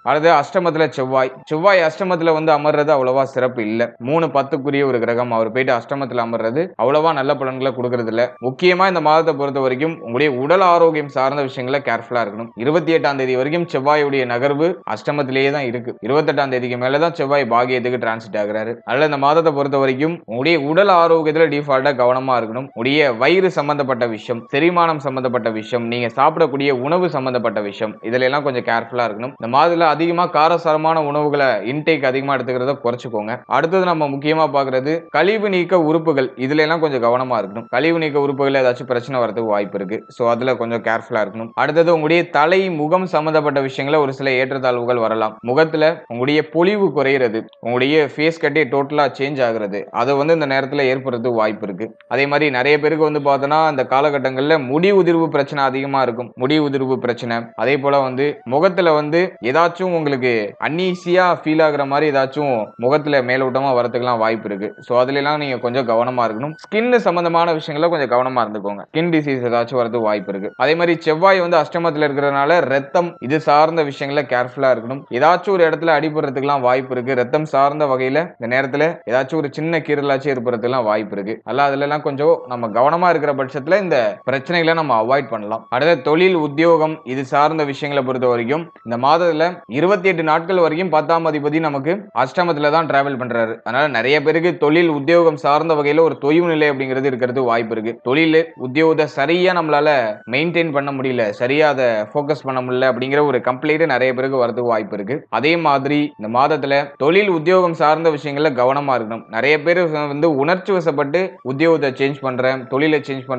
Speaker 1: அடுத்து அஷ்டமத்துல செவ்வாய் அஷ்டமத்துல வந்து அமர்றது அவ்வளவா சிறப்பு இல்ல. 3-10க்குரிய ஒரு கிரகம். அவர் போயிட்டு அஷ்டமத்துல அமர்றது அவ்வளவா நல்ல பலன்களை கொடுக்கறது இல்ல. முக்கியமா இந்த மாதத்தை பொறுத்த வரைக்கும் உங்களுடைய உடல் ஆரோக்கியம் சார்ந்த விஷயங்கள கேர்ஃபுல்லா இருக்கணும். 28ஆம் தேதி வரைக்கும் செவ்வாயுடைய நகர்வு அஷ்டமத்திலேயே தான் இருக்கு. 28ஆம் தேதிக்கு மேலதான் செவ்வாய் பாகியத்துக்கு டிரான்சிட் ஆகிறாரு. அதனால இந்த மாதத்தை பொறுத்த வரைக்கும் உங்களுடைய உடல் ஆரோக்கியத்துல டிஃபால்ட்டா கவனமா இருக்கணும். உடைய வயிறு சம்பந்தப்பட்ட விஷயம், செரிமானம் சம்பந்தப்பட்ட விஷயம், நீங்க சாப்பிடக்கூடிய உணவு சம்பந்தப்பட்ட விஷயம், இதுல எல்லாம் கொஞ்சம் கேர்ஃபுல்லா இருக்கணும். இந்த மாதத்துல அதிகமா காரசாரமான உணவுகளை இன்டேக் அதிகமா எடுத்துக்கிறத குறைச்சுக்கோங்க. அடுத்தது நம்ம முக்கியமா பாக்குறது கழிவு நீக்க உறுப்புகள். இதுல எல்லாம் கொஞ்சம் கவனமா இருக்கணும். கழிவு நீக்க உறுப்புகள் ஏதாச்சும் பிரச்சனை வரதுக்கு வாய்ப்பு இருக்கு. சோ அதுல கொஞ்சம் கேர்ஃபுல்லா இருக்கணும். அடுத்தது உங்களுடைய தலை, முகம் சம்பந்தப்பட்ட விஷயங்கள ஒரு சில ஏற்றத்தாழ்வுகள் வரலாம். முகத்துல உங்களுடைய பொலிவு குறையிறது, உங்களுடைய ஃபேஸ் கட்டே டோட்டலா சேஞ்ச் ஆகுறது, அது வந்து இந்த நேரத்துல ஏற்படுறதுக்கு வாய்ப்பு இருக்கு. அதே மாதிரி நிறைய பேருக்கு வந்து பார்த்தோன்னா அந்த காலகட்டங்கள்ல முடி உதிர்வு பிரச்சனை அதிகமா இருக்கும். முடி உதிர்வு பிரச்சனை, அதே போல வந்து முகத்துல வந்து ஏதாச்சும் ஏதாச்சும் உங்களுக்கு அன்ஈஸியா ஃபீல் ஆகுற மாதிரி ஏதாச்சும் முகத்துல மேலோட்டமா வரதுக்குலாம் வாய்ப்பு இருக்கு. சோ அதுல எல்லாம் நீங்க கொஞ்சம் கவனமா இருக்கணும். ஸ்கின் சம்பந்தமான விஷயங்கள கொஞ்சம் கவனமா இருந்துக்கோங்க. ஸ்கின் டிசீஸ் ஏதாச்சும் வரதுக்கு வாய்ப்பு இருக்கு. அதே மாதிரி செவ்வாய் வந்து அஷ்டமத்துல இருக்கிறதுனால ரத்தம் இது சார்ந்த விஷயங்கள கேர்ஃபுல்லா இருக்கணும். ஏதாச்சும் ஒரு இடத்துல அடிபடுறதுக்குலாம் வாய்ப்பு இருக்கு. ரத்தம் சார்ந்த வகையில இந்த நேரத்துல ஏதாச்சும் ஒரு சின்ன கீறலாச்சும் ஏற்படுறதுக்குலாம் வாய்ப்பு இருக்கு. அதுல எல்லாம் கொஞ்சம் நம்ம கவனமா இருக்கிற பட்சத்துல இந்த பிரச்சனைகளை நம்ம அவாய்ட் பண்ணலாம். அடுத்த தொழில் உத்தியோகம் இது சார்ந்த விஷயங்களை பொறுத்த வரைக்கும் இந்த மாதத்துல 28 நாட்கள் வரைக்கும் 10ஆம் அதிபதி நமக்கு அஷ்டமத்துல தான் டிராவல் பண்றாரு. அதனால நிறைய பேருக்கு தொழில் உத்தியோகம் சார்ந்த வகையில ஒரு தொய்வு நிலை அப்படிங்கிறது இருக்கிறது வாய்ப்பு இருக்கு. தொழில் உத்தியோகத்தை சரியா நம்மளால மெயின்டைன் பண்ண முடியல, சரியா அதை போக்கஸ் பண்ண முடியல அப்படிங்கிற ஒரு கம்ப்ளைண்ட் நிறைய பேருக்கு வரதுக்கு வாய்ப்பு இருக்கு. அதே மாதிரி இந்த மாதத்துல தொழில் உத்தியோகம் சார்ந்த விஷயங்கள்ல கவனமா இருக்கணும். நிறைய பேர் வந்து உணர்ச்சி வசப்பட்டு உத்தியோகத்தை சேஞ்ச் பண்றேன், தொழிலை சேஞ்ச்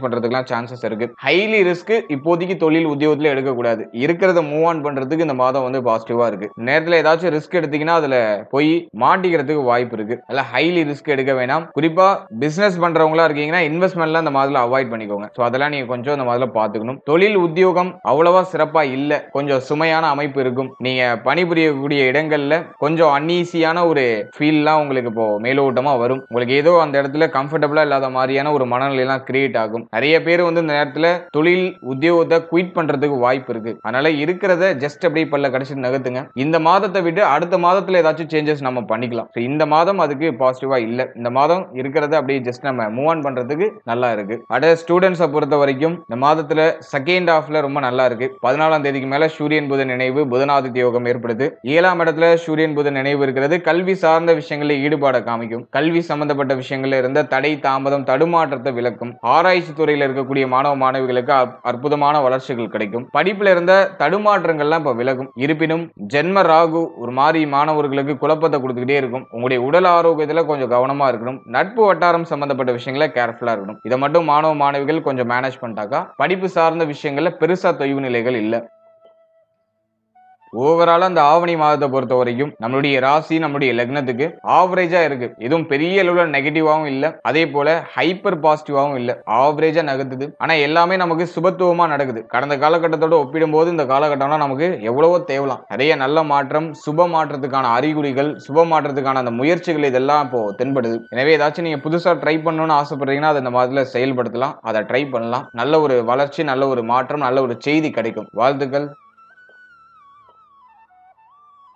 Speaker 1: பண்றதுக்குலாம் சான்சஸ் இருக்கு. ஹைலி ரிஸ்க் இப்போதைக்கு தொழில் உத்தியோகத்துல எடுக்கக்கூடாது. இருக்கிறத மூவ் ஆன் பண்றதுக்கு இந்த மாதம் வந்து பாசிட்டிவா இருக்கு. நேரத்துல ஏதாச்சும் ரிஸ்க் எடுத்தீங்கன்னா அதுல போய் மாட்டிக்கிறதுக்கு வாய்ப்பு இருக்கு. அல்ல ஹைலி ரிஸ்க் எடுக்க வேணாம். குறிப்பா பிசினஸ் பண்றவங்களா இருக்கீங்கன்னா இன்வெஸ்ட்மெண்ட்ல அந்த மாதிரி அவாய்ட் பண்ணிக்கோங்க. சோ அதெல்லாம் நீங்க கொஞ்சம் இந்த மாதிரி பாத்துக்கணும். தொழில் உத்தியோகம் அவ்வளவா சிறப்பா இல்ல, கொஞ்சம் சுமையான அமைப்பு இருக்கும். நீங்க பணிபுரியக்கூடிய இடங்கள்ல கொஞ்சம் அன்ஈசியான ஒரு ஃபீல்லாம் உங்களுக்கு இப்போ மேலோட்டமா வரும். உங்களுக்கு ஏதோ அந்த இடத்துல கம்ஃபர்டபுளா இல்லாத மாதிரியான ஒரு மனநிலை எல்லாம் கிரியேட் ஆகும். நிறைய பேர் வந்து இந்த நேரத்துல தொழில் உத்தியோகத்தை குயிட் பண்றதுக்கு வாய்ப்பு இருக்கு. அதனால இருக்கிறத ஜஸ்ட் அப்படியே பல்ல கடிச்சு நகர்த்துங்க. இந்த மாதத்தை விட்டு அடுத்த மாதத்துல ஏதாச்சும் சேஞ்சஸ் நம்ம பண்ணிக்கலாம். இந்த மாதம் அதுக்கு பாசிட்டிவா இல்ல. இந்த மாதம் இருக்கிறத அப்படியே ஜஸ்ட் நம்ம மூவ் ஆன் பண்றதுக்கு நல்லா இருக்கு. அடுத்த ஸ்டூடெண்ட்ஸை பொறுத்த வரைக்கும் இந்த மாதத்துல செகண்ட் ஹாஃப்ல ரொம்ப நல்லா இருக்கு. 14ஆம் தேதிக்கு மேல சூரியன் புதன் நினைவு புதனாதித்ய யோகம் ஏற்படுது. 7ஆம் இடத்துல சூரியன் புதன் நினைவு இருக்கிறது. கல்வி சார்ந்த விஷயங்களில் ஈடுபாட காமிக்கும். கல்வி சம்பந்தப்பட்ட விஷயங்கள்ல இருந்த தடை தாமதம் தடுமாற்றத்தை விளக்கும். ஆராய்ச்சி துறையில் இருக்கக்கூடிய மாணவ மாணவிகளுக்கு அற்புதமான வளர்ச்சிகள் கிடைக்கும். படிப்புல இருந்த தடுமாற்றங்கள்லாம் இப்ப விலகும். இருப்பினும் ஜென்ம ராகு ஒரு மாதிரி மாணவர்களுக்கு குழப்பத்தை கொடுத்துக்கிட்டே இருக்கும். உங்களுடைய உடல் ஆரோக்கியத்துல கொஞ்சம் கவனமா இருக்கணும். நட்பு வட்டாரம் சம்பந்தப்பட்ட விஷயங்களை கேர்ஃபுல்லா இருக்கணும். இதை மட்டும் மாணவ மாணவிகள் கொஞ்சம் மேனேஜ் பண்ணிட்டாக்கா படிப்பு சார்ந்த விஷயங்கள்ல பெருசா தொய்வு நிலைகள் இல்ல. ஓவராலா அந்த ஆவணி மாதத்தை பொறுத்த வரைக்கும் நம்மளுடைய ராசி நம்மளுடைய லக்னத்துக்கு ஆவரேஜா இருக்கு. எதுவும் பெரிய அளவுல நெகட்டிவாவும் இல்ல, அதே போல ஹைப்பர் பாசிட்டிவாவும் இல்ல, ஆவரேஜா நகர்த்துது. ஆனா எல்லாமே நமக்கு சுபத்துவமா நடக்குது. கடந்த காலகட்டத்தோட ஒப்பிடும்போது இந்த காலகட்டம்லாம் நமக்கு எவ்வளவோ தேவலாம். நிறைய நல்ல மாற்றம், சுப மாற்றத்துக்கான அறிகுறிகள், சுப மாற்றத்துக்கான அந்த முயற்சிகள் இதெல்லாம் இப்போ தென்படுது. எனவே ஏதாச்சும் நீங்க புதுசா ட்ரை பண்ணணும்னு ஆசைப்படுறீங்கன்னா அதை இந்த மாதிரில செயல்படுத்தலாம். அதை ட்ரை பண்ணலாம். நல்ல ஒரு வளர்ச்சி, நல்ல ஒரு மாற்றம், நல்ல ஒரு செய்தி கிடைக்கும். வாழ்த்துக்கள்.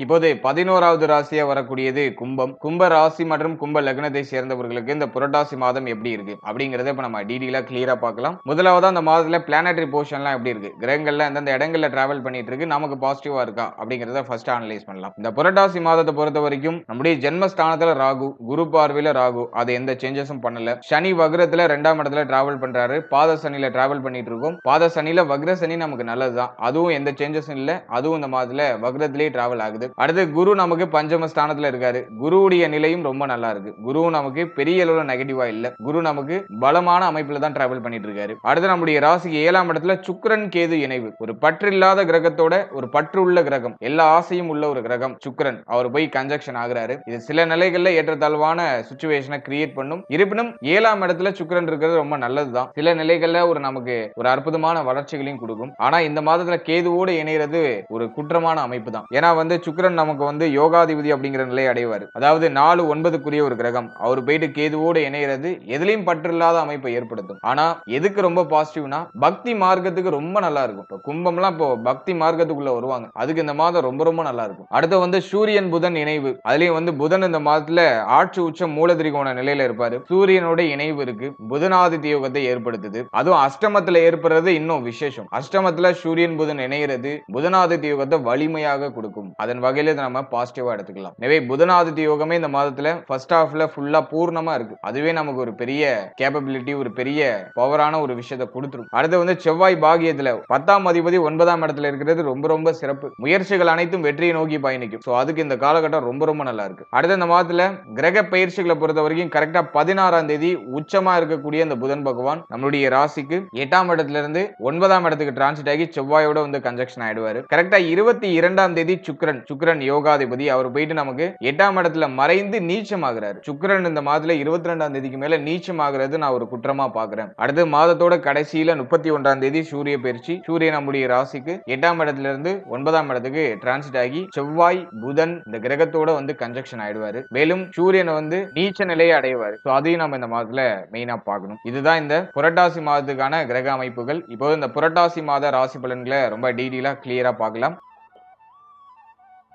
Speaker 1: இப்போது 11வது ராசியா வரக்கூடியது கும்பம். கும்ப ராசி மற்றும் கும்ப லக்னத்தை சேர்ந்தவர்களுக்கு இந்த புரட்டாசி மாதம் எப்படி இருக்கு அப்படிங்கறத இப்ப நம்ம டீடைலா கிளியரா பார்க்கலாம். முதலாவது அந்த மாதத்துல பிளானட்டரி பொசிஷன்லாம் எப்படி இருக்கு, கிரகங்கள்ல எந்தெந்த இடங்கள்ல டிராவல் பண்ணிட்டு இருக்கு, நமக்கு பாசிட்டிவா இருக்கா அப்படிங்கறத ஃபர்ஸ்ட் அனலைஸ் பண்ணலாம். இந்த புரட்டாசி மாதத்தை பொறுத்த வரைக்கும் நம்முடைய ஜென்மஸ்தானத்துல ராகு, குரு பார்வையில ராகு, அது எந்த சேஞ்சஸும் பண்ணல. சனி வக்ரத்துல 2ஆம் இடத்துல டிராவல் பண்றாரு. பாத சனியில டிராவல் பண்ணிட்டு இருக்கோம். பாத சனியில வக்ர சனி நமக்கு நல்லதுதான், அதுவும் எந்த சேஞ்சஸும் இல்ல, அதுவும் இந்த மாதத்துல வக்ரத்திலேயே டிராவல் ஆகுது. அடுத்து குரு நமக்கு பஞ்சம ஸ்தானத்துல இருக்காரு. குருவுடைய நிலையும் ரொம்ப நல்லா இருக்கு. குரு நமக்கு பெரிய அளவுல நெகட்டிவா இல்ல, குரு நமக்கு பலமான அமைப்புல தான் டிராவல் பண்ணிட்டு இருக்காரு. அடுத்து நம்முடைய ராசிக்கு 7ஆம் இடத்துல சுக்கிரன் கேது இணைவு. ஒரு பற்றில்லாத கிரகத்தோட ஒரு பற்று உள்ள கிரகம், எல்லா ஆசையும் உள்ள ஒரு கிரகம் சுக்கிரன், அவர் போய் கன்ஜக்ஷன் ஆகுறாரு. இது சில நிலைகள்ல ஏற்றத்தாழ்வான சிச்சுவேஷனை கிரியேட் பண்ணும். இருப்பினும் 7ஆம் இடத்துல சுக்கிரன் இருக்கிறது ரொம்ப நல்லதுதான். சில நிலைகள்ல ஒரு நமக்கு ஒரு அற்புதமான வளர்ச்சிகளையும் கொடுக்கும். ஆனா இந்த மாதத்துல கேதுவோடு இணைகிறது ஒரு குற்றமான அமைப்பு தான். ஏன்னா வந்து சுக்கிரன் நமக்கு வந்து யோகாதிபதி அப்படிங்கிற நிலை அடைவார். அதாவது 4-9க்குரிய ஒரு கிரகம், அவர் போயிட்டு கேதுவோடு இணைகிறது எதிலையும் பற்றில்லாத அமைப்பை ஏற்படுத்தும். ஆனா எதுக்கு ரொம்ப பாசிட்டிவ்னா பக்தி மார்க்கத்துக்கு ரொம்ப நல்லா இருக்கும். இப்போ கும்பம்லாம் இப்போ பக்தி மார்க்கத்துக்குள்ள வருவாங்க, அதுக்கு இந்த மாதம் ரொம்ப ரொம்ப நல்லா இருக்கும். அடுத்து வந்து சூரியன் புதன் இணைவு. அதுலயும் வந்து புதன் இந்த மாதத்துல ஆட்சி உச்சம் மூலதிரிகோண நிலையில இருப்பாரு. சூரியனோட இணைவு இருக்கு, புதனாதித்ய யோகத்தை ஏற்படுத்துது. அதுவும் அஷ்டமத்துல ஏற்படுறது இன்னும் விசேஷம். அஷ்டமத்துல சூரியன் புதன் இணைகிறது புதனாதித்ய யோகத்தை வலிமையாக கொடுக்கும். அதன் வகையில நம்ம பாசிட்டிவா எடுத்துக்கலாம். எனவே புதனாதித்ய யோகமே இந்த மாதத்துல ஃபர்ஸ்ட் ஹாஃப்ல ஃபுல்லா பூர்ணமா இருக்கு. அதுவே நமக்கு ஒரு பெரிய கேப்பபிலிட்டி, ஒரு பெரிய பவரான ஒரு விஷயத்தை கொடுத்துரும். அடுத்து வந்து செவ்வாய் பாகியத்துல 10ஆம் அதிபதி 9ஆம் இடத்துல இருக்கிறது ரொம்ப ரொம்ப சிறப்பு. முயற்சிகள் அனைத்தும் வெற்றியை நோக்கி பயணிக்கும். சோ அதுக்கு இந்த காலகட்டம் ரொம்ப ரொம்ப நல்லா இருக்கு. அடுத்து இந்த மாதத்துல கிரக பயிற்சிகளை பொறுத்த வரைக்கும் கரெக்டா 16ஆம் தேதி உச்சமா இருக்கக்கூடிய இந்த புதன் பகவான் நம்மளுடைய ராசிக்கு 8ஆம் இடத்துல இருந்து 9ஆம் இடத்துக்கு டிரான்சிட் ஆகி செவ்வாயோட வந்து கன்ஜக்ஷன் ஆயிடுவாரு. கரெக்டா 22ஆம் தேதி சுக்கிரன் சுக்கிரன் யோகாதிபதி. அவர் போயிட்டு நமக்கு 8ஆம் இடத்துல மறைந்து நீச்சமாகிறாரு. சுக்கிரன் இந்த மாதத்துல 22ஆம் தேதிக்கு மேல நீச்சமாகிறது நான் ஒரு குற்றமா பார்க்கிறேன். அடுத்து மாதத்தோட கடைசியில 31ஆம் தேதி சூரிய பெயர்ச்சி. சூரியன் நம்முடைய ராசிக்கு 8ஆம் இடத்துல இருந்து 9ஆம் இடத்துக்கு டிரான்சிட் ஆகி செவ்வாய் புதன் இந்த கிரகத்தோட வந்து கன்ஜக்ஷன் ஆயிடுவாரு. மேலும் சூரியன் வந்து நீச்ச நிலையை அடைவாரு. சோ அதையும் நம்ம இந்த மாதத்துல மெயினா பார்க்கணும். இதுதான் இந்த புரட்டாசி மாதத்துக்கான கிரக அமைப்புகள். இப்போ இந்த புரட்டாசி மாத ராசி பலன்களை ரொம்ப டீடெயிலா கிளியரா பார்க்கலாம்.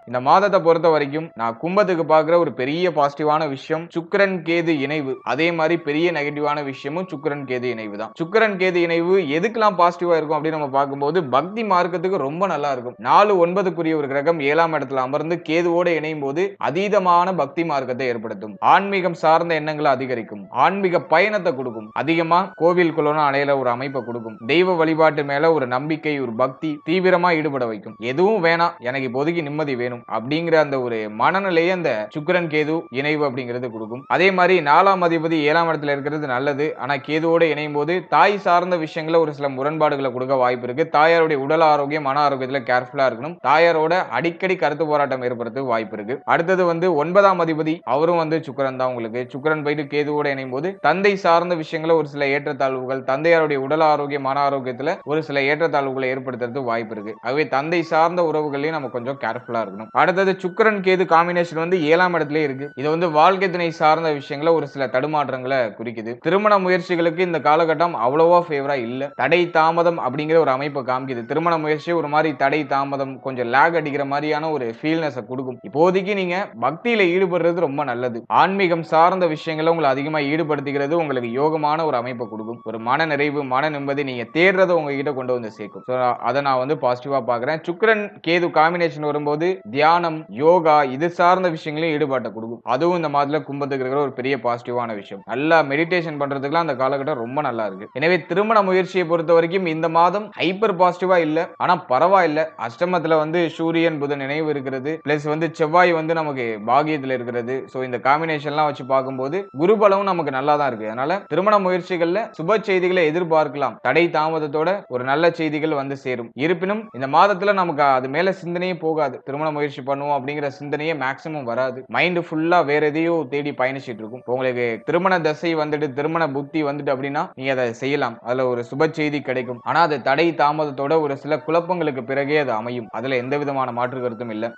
Speaker 1: இந்த மாதத்தை பொறுத்த வரைக்கும் நான் கும்பத்துக்கு பார்க்கிற ஒரு பெரிய பாசிட்டிவான விஷயம் சுக்கிரன் கேது இணைவு. அதே மாதிரி பெரிய நெகட்டிவான விஷயமும் சுக்கிரன் கேது இணைவு தான். சுக்கிரன் கேது இணைவு எதுக்கெல்லாம் பாசிட்டிவா இருக்கும் அப்படின்னு நம்ம பார்க்கும்போது பக்தி மார்க்கத்துக்கு ரொம்ப நல்லா இருக்கும். 4-9க்குரிய ஒரு கிரகம் 7ஆம் இடத்துல அமர்ந்து கேதுவோட இணையும் போது அதீதமான பக்தி மார்க்கத்தை ஏற்படுத்தும். ஆன்மீகம் சார்ந்த எண்ணங்களை அதிகரிக்கும். ஆன்மீக பயணத்தை கொடுக்கும். அதிகமா கோவில் குளம் அலையில ஒரு அமைப்பை கொடுக்கும். தெய்வ வழிபாட்டு மேல ஒரு நம்பிக்கை ஒரு பக்தி தீவிரமா ஈடுபட வைக்கும். எதுவும் வேணாம் எனக்கு இப்போதைக்கு நிம்மதி வேணும் அப்படிங்கிற அந்த ஒரு மனநிலையை அந்த சுக்கிரன் கேது இணைவு அப்படிங்கிறது கொடுக்கும். அதே மாதிரி 4ஆம் அதிபதி 7ஆம் இடத்துல இருக்கிறது நல்லது. ஆனா கேதுவோட இணையும் போது தாய் சார்ந்த விஷயங்கள ஒரு சில முரண்பாடுகளை கொடுக்க வாய்ப்பு இருக்கு. தாயாருடைய உடல் ஆரோக்கியம் மன ஆரோக்கியத்துல கேர்ஃபுல்லா இருக்கணும். தாயாரோட அடிக்கடி கருத்து போராட்டம் ஏற்படுத்த வாய்ப்பு இருக்கு. அடுத்தது வந்து 9ஆம் அதிபதி அவரும் வந்து சுக்கிரன் தான். உங்களுக்கு சுக்கிரன் போயிட்டு கேதுவோட இணையும் போது தந்தை சார்ந்த விஷயங்கள ஒரு சில ஏற்றத்தாழ்வுகள் தந்தையாருடைய உடல் ஆரோக்கியம் மன ஆரோக்கியத்துல ஒரு சில ஏற்றத்தாழ்வுகளை ஏற்படுத்துறது வாய்ப்பு இருக்கு. ஆகவே தந்தை சார்ந்த உறவுகளையும் நம்ம கொஞ்சம் கேர்ஃபுல்லா இருக்கணும். அடுத்தது சுக்கிரன் கேது காம்பினேஷன் வந்து 7ஆம் இடத்துல இருக்கு. இது வந்து வாழ்க்கை துணை சார்ந்த விஷயங்கள ஒரு சில தடுமாற்றங்களை குறிக்குது. திருமண முயற்சிகளுக்கு இந்த காலகட்டம் அவ்வளவா ஃபேவரா இல்ல. தடை தாமதம் அப்படிங்கிற ஒரு அமைப்பை காமிக்குது. திருமண முயற்சி ஒரு மாதிரி தடை தாமதம் கொஞ்சம் லேக் அடிக்கிற மாதிரியான ஒரு ஃபீல்னஸ் கொடுக்கும். இப்போதைக்கு நீங்க பக்தியில ஈடுபடுறது ரொம்ப நல்லது. ஆன்மீகம் சார்ந்த விஷயங்களை உங்களை அதிகமா ஈடுபடுத்திக்கிறது உங்களுக்கு யோகமான ஒரு அமைப்பை கொடுக்கும். ஒரு மன நிறைவு மன நிம்மதி நீங்க தேடுறதை உங்ககிட்ட கொண்டு வந்து சேர்க்கும். அதை நான் வந்து பாசிட்டிவா பாக்குறேன். சுக்கிரன் கேது காம்பினேஷன் வரும்போது தியானம் யோகா இது சார்ந்த விஷயங்களையும் ஈடுபாட்டை கொடுக்கும். அதுவும் இந்த மாதத்துல கும்பத்துக்கு இருக்கிற ஒரு பெரிய பாசிட்டிவான விஷயம். நல்லா மெடிடேஷன் பண்றதுக்குலாம் அந்த காலகட்டம் ரொம்ப நல்லா இருக்கு. எனவே திருமண முயற்சியை பொறுத்த வரைக்கும் இந்த மாதம் ஹைப்பர் பாசிட்டிவா இல்ல. ஆனா பரவாயில்ல. அஷ்டமத்துல வந்து சூரியன் புதன் நினைவு இருக்கிறது. பிளஸ் வந்து செவ்வாய் வந்து நமக்கு பாகியத்துல இருக்கிறது. சோ இந்த காம்பினேஷன்லாம் வச்சு பார்க்கும்போது குரு பலமும் நமக்கு நல்லா தான் இருக்கு. அதனால திருமண முயற்சிகள்ல சுப செய்திகளை எதிர்பார்க்கலாம். தடை தாமதத்தோட ஒரு நல்ல செய்திகள் வந்து சேரும். இருப்பினும் இந்த மாதத்துல நமக்கு அது மேல சிந்தனையே போகாது. திருமண முயற்சி பண்ணுவோம் அப்படிங்கிற சிந்தனையே மேக்ஸிமம் வராது. மைண்ட் ஃபுல்லா வேற எதையோ தேடி பயணிச்சிட்டு இருக்கும். உங்களுக்கு திருமண தசை வந்துட்டு திருமண புத்தி வந்துட்டு அப்படின்னா நீங்க அதை செய்யலாம். அதுல ஒரு சுப செய்தி கிடைக்கும். ஆனா அது தடை தாமதத்தோட ஒரு சில குழப்பங்களுக்கு பிறகே அது அமையும். அதுல எந்த விதமான மாற்று கருத்தும் இல்லை.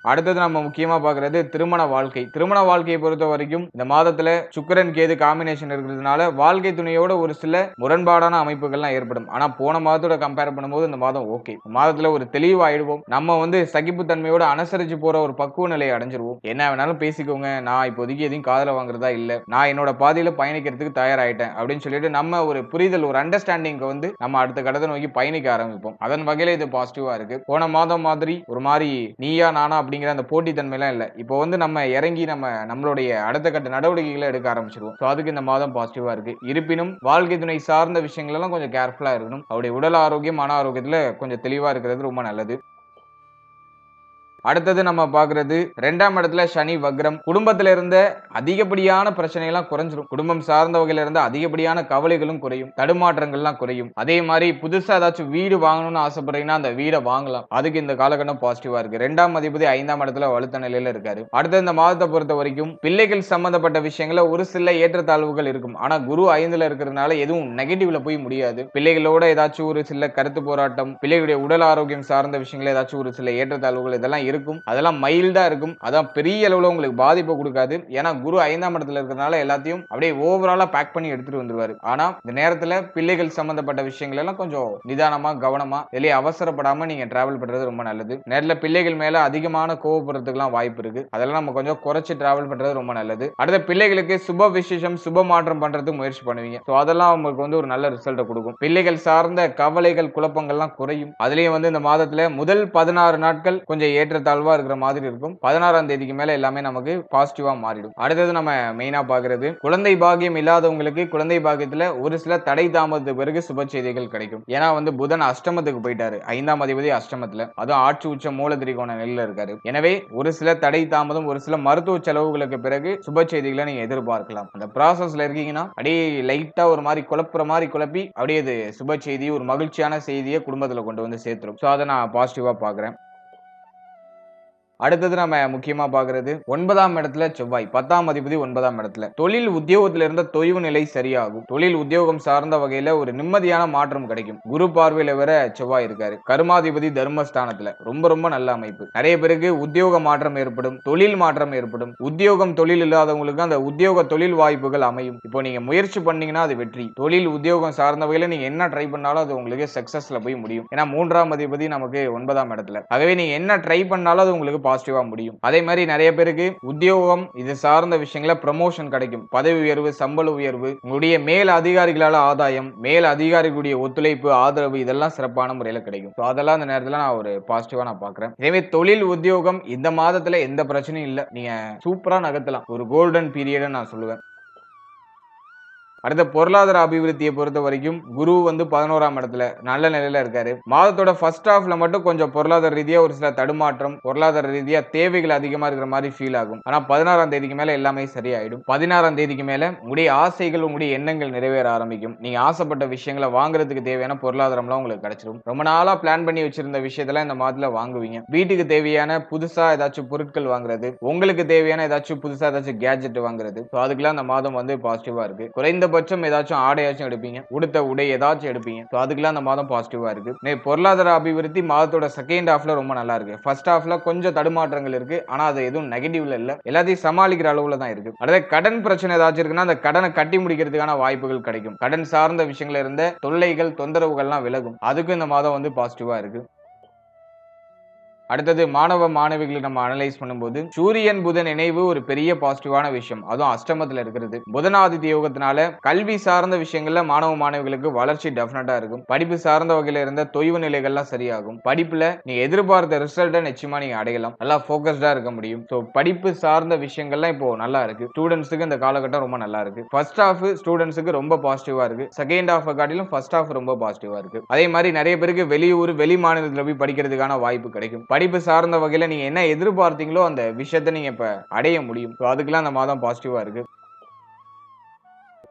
Speaker 1: அடுத்தது நம்ம முக்கியமா பாக்குறது திருமண வாழ்க்கை. திருமண வாழ்க்கையை பொறுத்த வரைக்கும் இந்த மாதத்துல சுக்கிரன் கேது காம்பினேஷன் இருக்கிறதுனால வாழ்க்கை துணையோட ஒரு சில முரண்பாடான அமைப்புகள்லாம் ஏற்படும். ஆனா போன மாதத்தோட கம்பேர் பண்ணும்போது இந்த மாதம் ஓகே. மாதத்துல ஒரு தெளிவாயிடுவோம். நம்ம வந்து சகிப்புத்தன்மையோட அனுசரிச்சு போற ஒரு பக்குவ நிலையை அடைஞ்சிருவோம். என்ன வேணாலும் பேசிக்கோங்க, நான் இப்போதைக்கு எதையும் காதல வாங்குறதா இல்ல, நான் என்னோட பாதையில பயணிக்கிறதுக்கு தயாராயிட்டேன் அப்படின்னு சொல்லிட்டு நம்ம ஒரு புரிதல் ஒரு அண்டர்ஸ்டாண்டிங் வந்து நம்ம அடுத்த கடத்தை நோக்கி பயணிக்க ஆரம்பிப்போம். அதன் வகையில இது பாசிட்டிவா இருக்கு. போன மாதம் மாதிரி ஒரு மாதிரி நீயா நானா அப்படிங்கிற அந்த போட்டி தன்மைலாம் இல்ல. இப்போ வந்து நம்ம இறங்கி நம்மளுடைய அடுத்த கட்ட நடவடிக்கைகளை எடுக்க ஆரம்பிச்சிருவோம். சோ அதுக்கு இந்த மாதம் பாசிட்டிவா இருக்கு. இருப்பினும் வாழ்க்கை துணை சார்ந்த விஷயங்கள் எல்லாம் கொஞ்சம் கேர்ஃபுல்லா இருக்கணும். அவருடைய உடல் ஆரோக்கியம் மன ஆரோக்கியத்துல கொஞ்சம் தெளிவா இருக்கிறது ரொம்ப நல்லது. அடுத்தது நம்ம பாக்குறது 2ஆம் இடத்துல சனி வக்ரம். குடும்பத்தில இருந்த அதிகப்படியான பிரச்சனை எல்லாம் குறைஞ்சிரும். குடும்பம் சார்ந்த வகையில இருந்த அதிகப்படியான கவலைகளும் குறையும். தடுமாற்றங்கள்லாம் குறையும். அதே மாதிரி புதுசா ஏதாச்சும் வீடு வாங்கணும்னு ஆசைப்படுறீங்கன்னா அந்த வீடை வாங்கலாம். அதுக்கு இந்த காலகட்டம் பாசிட்டிவா இருக்கு. 2ஆம் அதிபதி 5ஆம் இடத்துல வலுத்த நிலையில இருக்காரு. அடுத்த இந்த மாதத்தை பொறுத்த வரைக்கும் பிள்ளைகள் சம்பந்தப்பட்ட விஷயங்கள ஒரு சில ஏற்றத்தாழ்வுகள் இருக்கும். ஆனா குரு 5ல இருக்கிறதுனால எதுவும் நெகட்டிவ்ல போய் முடியாது. பிள்ளைகளோட ஏதாச்சும் ஒரு சில கருத்து போராட்டம் பிள்ளைகளுடைய உடல் ஆரோக்கியம் சார்ந்த விஷயங்கள் ஏதாச்சும் ஒரு சில ஏற்றத்தாழ்வுகள் இதெல்லாம் இருக்கும். அதெல்லாம் மைல்டா இருக்கும். அதான் பெரிய அளவுல உங்களுக்கு பாதிப்பு கொடுக்காது. ஏன்னா குரு 5ஆம் இடத்துல இருக்கிறதுனால எல்லாத்தையும் அப்படியே ஓவராலா பேக் பண்ணி எடுத்துட்டு வந்துருவாரு. ஆனா இந்த நேரத்துல பிள்ளைகள் சம்பந்தப்பட்ட விஷயங்கள் எல்லாம் கொஞ்சம் நிதானமா கவனமா வெளியே அவசரப்படாம நீங்க டிராவல் பண்றது ரொம்ப நல்லது. நேரத்துல பிள்ளைகள் மேல அதிகமான கோவப்படுறதுக்குலாம் வாய்ப்பு இருக்கு. அதெல்லாம் நம்ம கொஞ்சம் குறைச்சு டிராவல் பண்றது ரொம்ப நல்லது. அடுத்த பிள்ளைகளுக்கு சுப விசேஷம் சுப மாற்றம் பண்றதுக்கு முயற்சி பண்ணுவீங்க. சோ அதெல்லாம் உங்களுக்கு வந்து ஒரு நல்ல ரிசல்ட் கொடுக்கும். பிள்ளைகள் சார்ந்த கவலைகள் குழப்பங்கள்லாம் குறையும். அதுலயும் வந்து இந்த மாதத்துல முதல் 16 நாட்கள் கொஞ்சம் ஏற்றத்தாழ்வா இருக்கிற மாதிரி இருக்கும். 16ஆம் தேதிக்கு மேல எல்லாமே நமக்கு பாசிட்டிவா மாறிடும். அடுத்தது நம்ம மெயினா பாக்குறது குழந்தை பாக்கியம் இல்லாதவங்களுக்கு குழந்தை பாக்கியத்துல ஒரு சில தடை தாமதத்துக்கு பிறகு சுப செய்திகள் கிடைக்கும். ஏன்னா வந்து புதன் அஷ்டமத்துக்கு போயிட்டாரு. 5ஆம் அதிபதி அஷ்டமத்துல, அதுவும் ஆட்சி உச்ச மூல திரிகோண நிலையில இருக்காரு. எனவே ஒரு சில தடை தாமதம் ஒரு சில மருத்துவ செலவுகளுக்கு பிறகு சுப செய்திகளை நீங்க எதிர்பார்க்கலாம். அந்த ப்ராசஸ்ல இருக்கீங்கன்னா அப்படியே லைட்டா ஒரு மாதிரி குழப்புற மாதிரி குழப்பி அப்படியே சுப செய்தி ஒரு மகிழ்ச்சியான செய்தியை குடும்பத்துல கொண்டு வந்து சேர்த்துரும். சோ அதை நான் பாசிட்டிவா பாக்குறேன். அடுத்தது நம்ம முக்கியமா பாக்குறது 9ஆம் இடத்துல செவ்வாய், 10ஆம் அதிபதி 9ஆம் இடத்துல. தொழில் உத்தியோகத்துல இருந்த தொய்வு நிலை சரியாகும். தொழில் உத்தியோகம் சார்ந்த வகையில ஒரு நிம்மதியான மாற்றம் கிடைக்கும். குரு பார்வையில வேற செவ்வாய் இருக்காரு. கர்மாதிபதி தர்மஸ்தானத்துல. ரொம்ப ரொம்ப நல்ல அமைப்பு. நிறைய பேருக்கு உத்தியோக மாற்றம் ஏற்படும், தொழில் மாற்றம் ஏற்படும். உத்தியோகம் தொழில் இல்லாதவங்களுக்கு அந்த உத்தியோக தொழில் வாய்ப்புகள் அமையும். இப்போ நீங்க முயற்சி பண்ணீங்கன்னா அது வெற்றி. தொழில் உத்தியோகம் சார்ந்த வகையில நீங்க என்ன ட்ரை பண்ணாலும் அது உங்களுக்கு சக்சஸ்ல போய் முடியும். ஏன்னா 3ஆம் அதிபதி நமக்கு 9ஆம் இடத்துல. ஆகவே நீங்க என்ன ட்ரை பண்ணாலும் அது உங்களுக்கு பாசிட்டிவா முடியும். அதே மாதிரி நிறைய பேருக்கு உத்தியோகம் இது சார்ந்த விஷயங்கள ப்ரமோஷன் கிடைக்கும். பதவி உயர்வு, சம்பள உயர்வு, உங்களுடைய மேல் அதிகாரிகளால ஆதாயம், மேல் அதிகாரிகளுடைய ஒத்துழைப்பு, ஆதரவு இதெல்லாம் சிறப்பான முறையில் கிடைக்கும். அதெல்லாம் அந்த நேரத்தில் நான் ஒரு பாசிட்டிவா நான் பாக்குறேன். எனவே தொழில் உத்தியோகம் இந்த மாதத்துல எந்த பிரச்சனையும் இல்ல. நீங்க சூப்பரா நகர்த்தலாம். ஒரு கோல்டன் பீரியட் நான் சொல்லுவேன். அடுத்த பொருளாதார அபிவிருத்தியை பொறுத்த வரைக்கும் குரு 11ஆம் இடத்துல நல்ல நிலையில இருக்காரு. மாதத்தோட ஃபர்ஸ்ட் ஹாஃப்ல மட்டும் கொஞ்சம் பொருளாதார ரீதியா ஒரு சில தடுமாற்றம், பொருளாதார ரீதியா தேவைகள் அதிகமா இருக்கிற மாதிரி ஃபீல் ஆகும். ஆனா 16ஆம் தேதிக்கு மேல எல்லாமே சரியாயிடும். 16ஆம் தேதிக்கு மேல உங்களுடைய ஆசைகள், உங்களுடைய எண்ணங்கள் நிறைவேற ஆரம்பிக்கும். நீங்க ஆசைப்பட்ட விஷயங்களை வாங்குறதுக்கு தேவையான பொருளாதாரம்லாம் உங்களுக்கு கிடைச்சிடும். ரொம்ப நாளா பிளான் பண்ணி வச்சிருந்த விஷயத்தெல்லாம் இந்த மாதத்துல வாங்குவீங்க. வீட்டுக்கு தேவையான புதுசா ஏதாச்சும் பொருட்கள் வாங்குறது, உங்களுக்கு தேவையான ஏதாச்சும் புதுசா ஏதாச்சும் கேஜெட் வாங்குறது, அதுக்கெல்லாம் இந்த மாதம் பாசிட்டிவா இருக்கு. குறைந்தபட்சம் ஏதாச்சும் ஆடையாச்சும் எடுப்பீங்க, உடுத்த உடை ஏதாச்சும் எடுப்பீங்க. அதுக்கெல்லாம் அந்த மாதம் பாசிட்டிவா இருக்கு. பொருளாதார அபிவிருத்தி மாதத்தோட செகண்ட் ஹாஃப்ல ரொம்ப நல்லா இருக்கு. ஃபர்ஸ்ட் ஹாஃப்ல கொஞ்சம் தடுமாற்றங்கள் இருக்கு. ஆனா அது எதுவும் நெகட்டிவ்ல இல்ல, எல்லாத்தையும் சமாளிக்கிற அளவுல தான் இருக்கு. அடுத்து கடன் பிரச்சனை ஏதாச்சும் இருக்குன்னா அந்த கடனை கட்டி முடிக்கிறதுக்கான வாய்ப்புகள் கிடைக்கும். கடன் சார்ந்த விஷயங்கள்ல இருந்த தொல்லைகள், தொந்தரவுகள்லாம் விலகும். அதுக்கும் இந்த மாதம் பாசிட்டிவா இருக்கு. அடுத்தது மாணவ மாணவிகளை நம்ம அனலைஸ் பண்ணும்போது சூரியன் புதன் இணைவு ஒரு பெரிய பாசிட்டிவான விஷயம். அதுவும் அஷ்டமத்துல இருக்கிறது. புதனாதித்ய யோகத்தினால கல்வி சார்ந்த விஷயங்கள்ல மாணவ மாணவிகளுக்கு வளர்ச்சி டெஃபினட்டா இருக்கும். படிப்பு சார்ந்த வகையில இருந்த தொய்வு நிலைகள்லாம் சரியாகும். படிப்புல நீங்க எதிர்பார்த்த ரிசல்ட்டை நிச்சயமா நீங்க அடையலாம். நல்லா போக்கஸ்டா இருக்க முடியும். படிப்பு சார்ந்த விஷயங்கள்லாம் இப்போ நல்லா இருக்கு. ஸ்டூடெண்ட்ஸுக்கு இந்த காலகட்டம் ரொம்ப நல்லா இருக்கு. ஃபர்ஸ்ட் ஹாஃப் ஸ்டூடெண்ட்ஸுக்கு ரொம்ப பாசிட்டிவா இருக்கு. செகண்ட் ஹாஃப் காட்டிலும் ஃபர்ஸ்ட் ஹாஃப் ரொம்ப பாசிட்டிவா இருக்கு. அதே மாதிரி நிறைய பேருக்கு வெளியூர், வெளி மாநிலத்துல போய் படிக்கிறதுக்கான வாய்ப்பு கிடைக்கும். படிப்பு சார்ந்த வகையில நீங்க என்ன எதிர்பார்த்தீங்களோ அந்த விஷயத்தை நீங்க இப்ப அடைய முடியும். அதுக்கெல்லாம் அந்த மாதம் பாசிட்டிவா இருக்கு.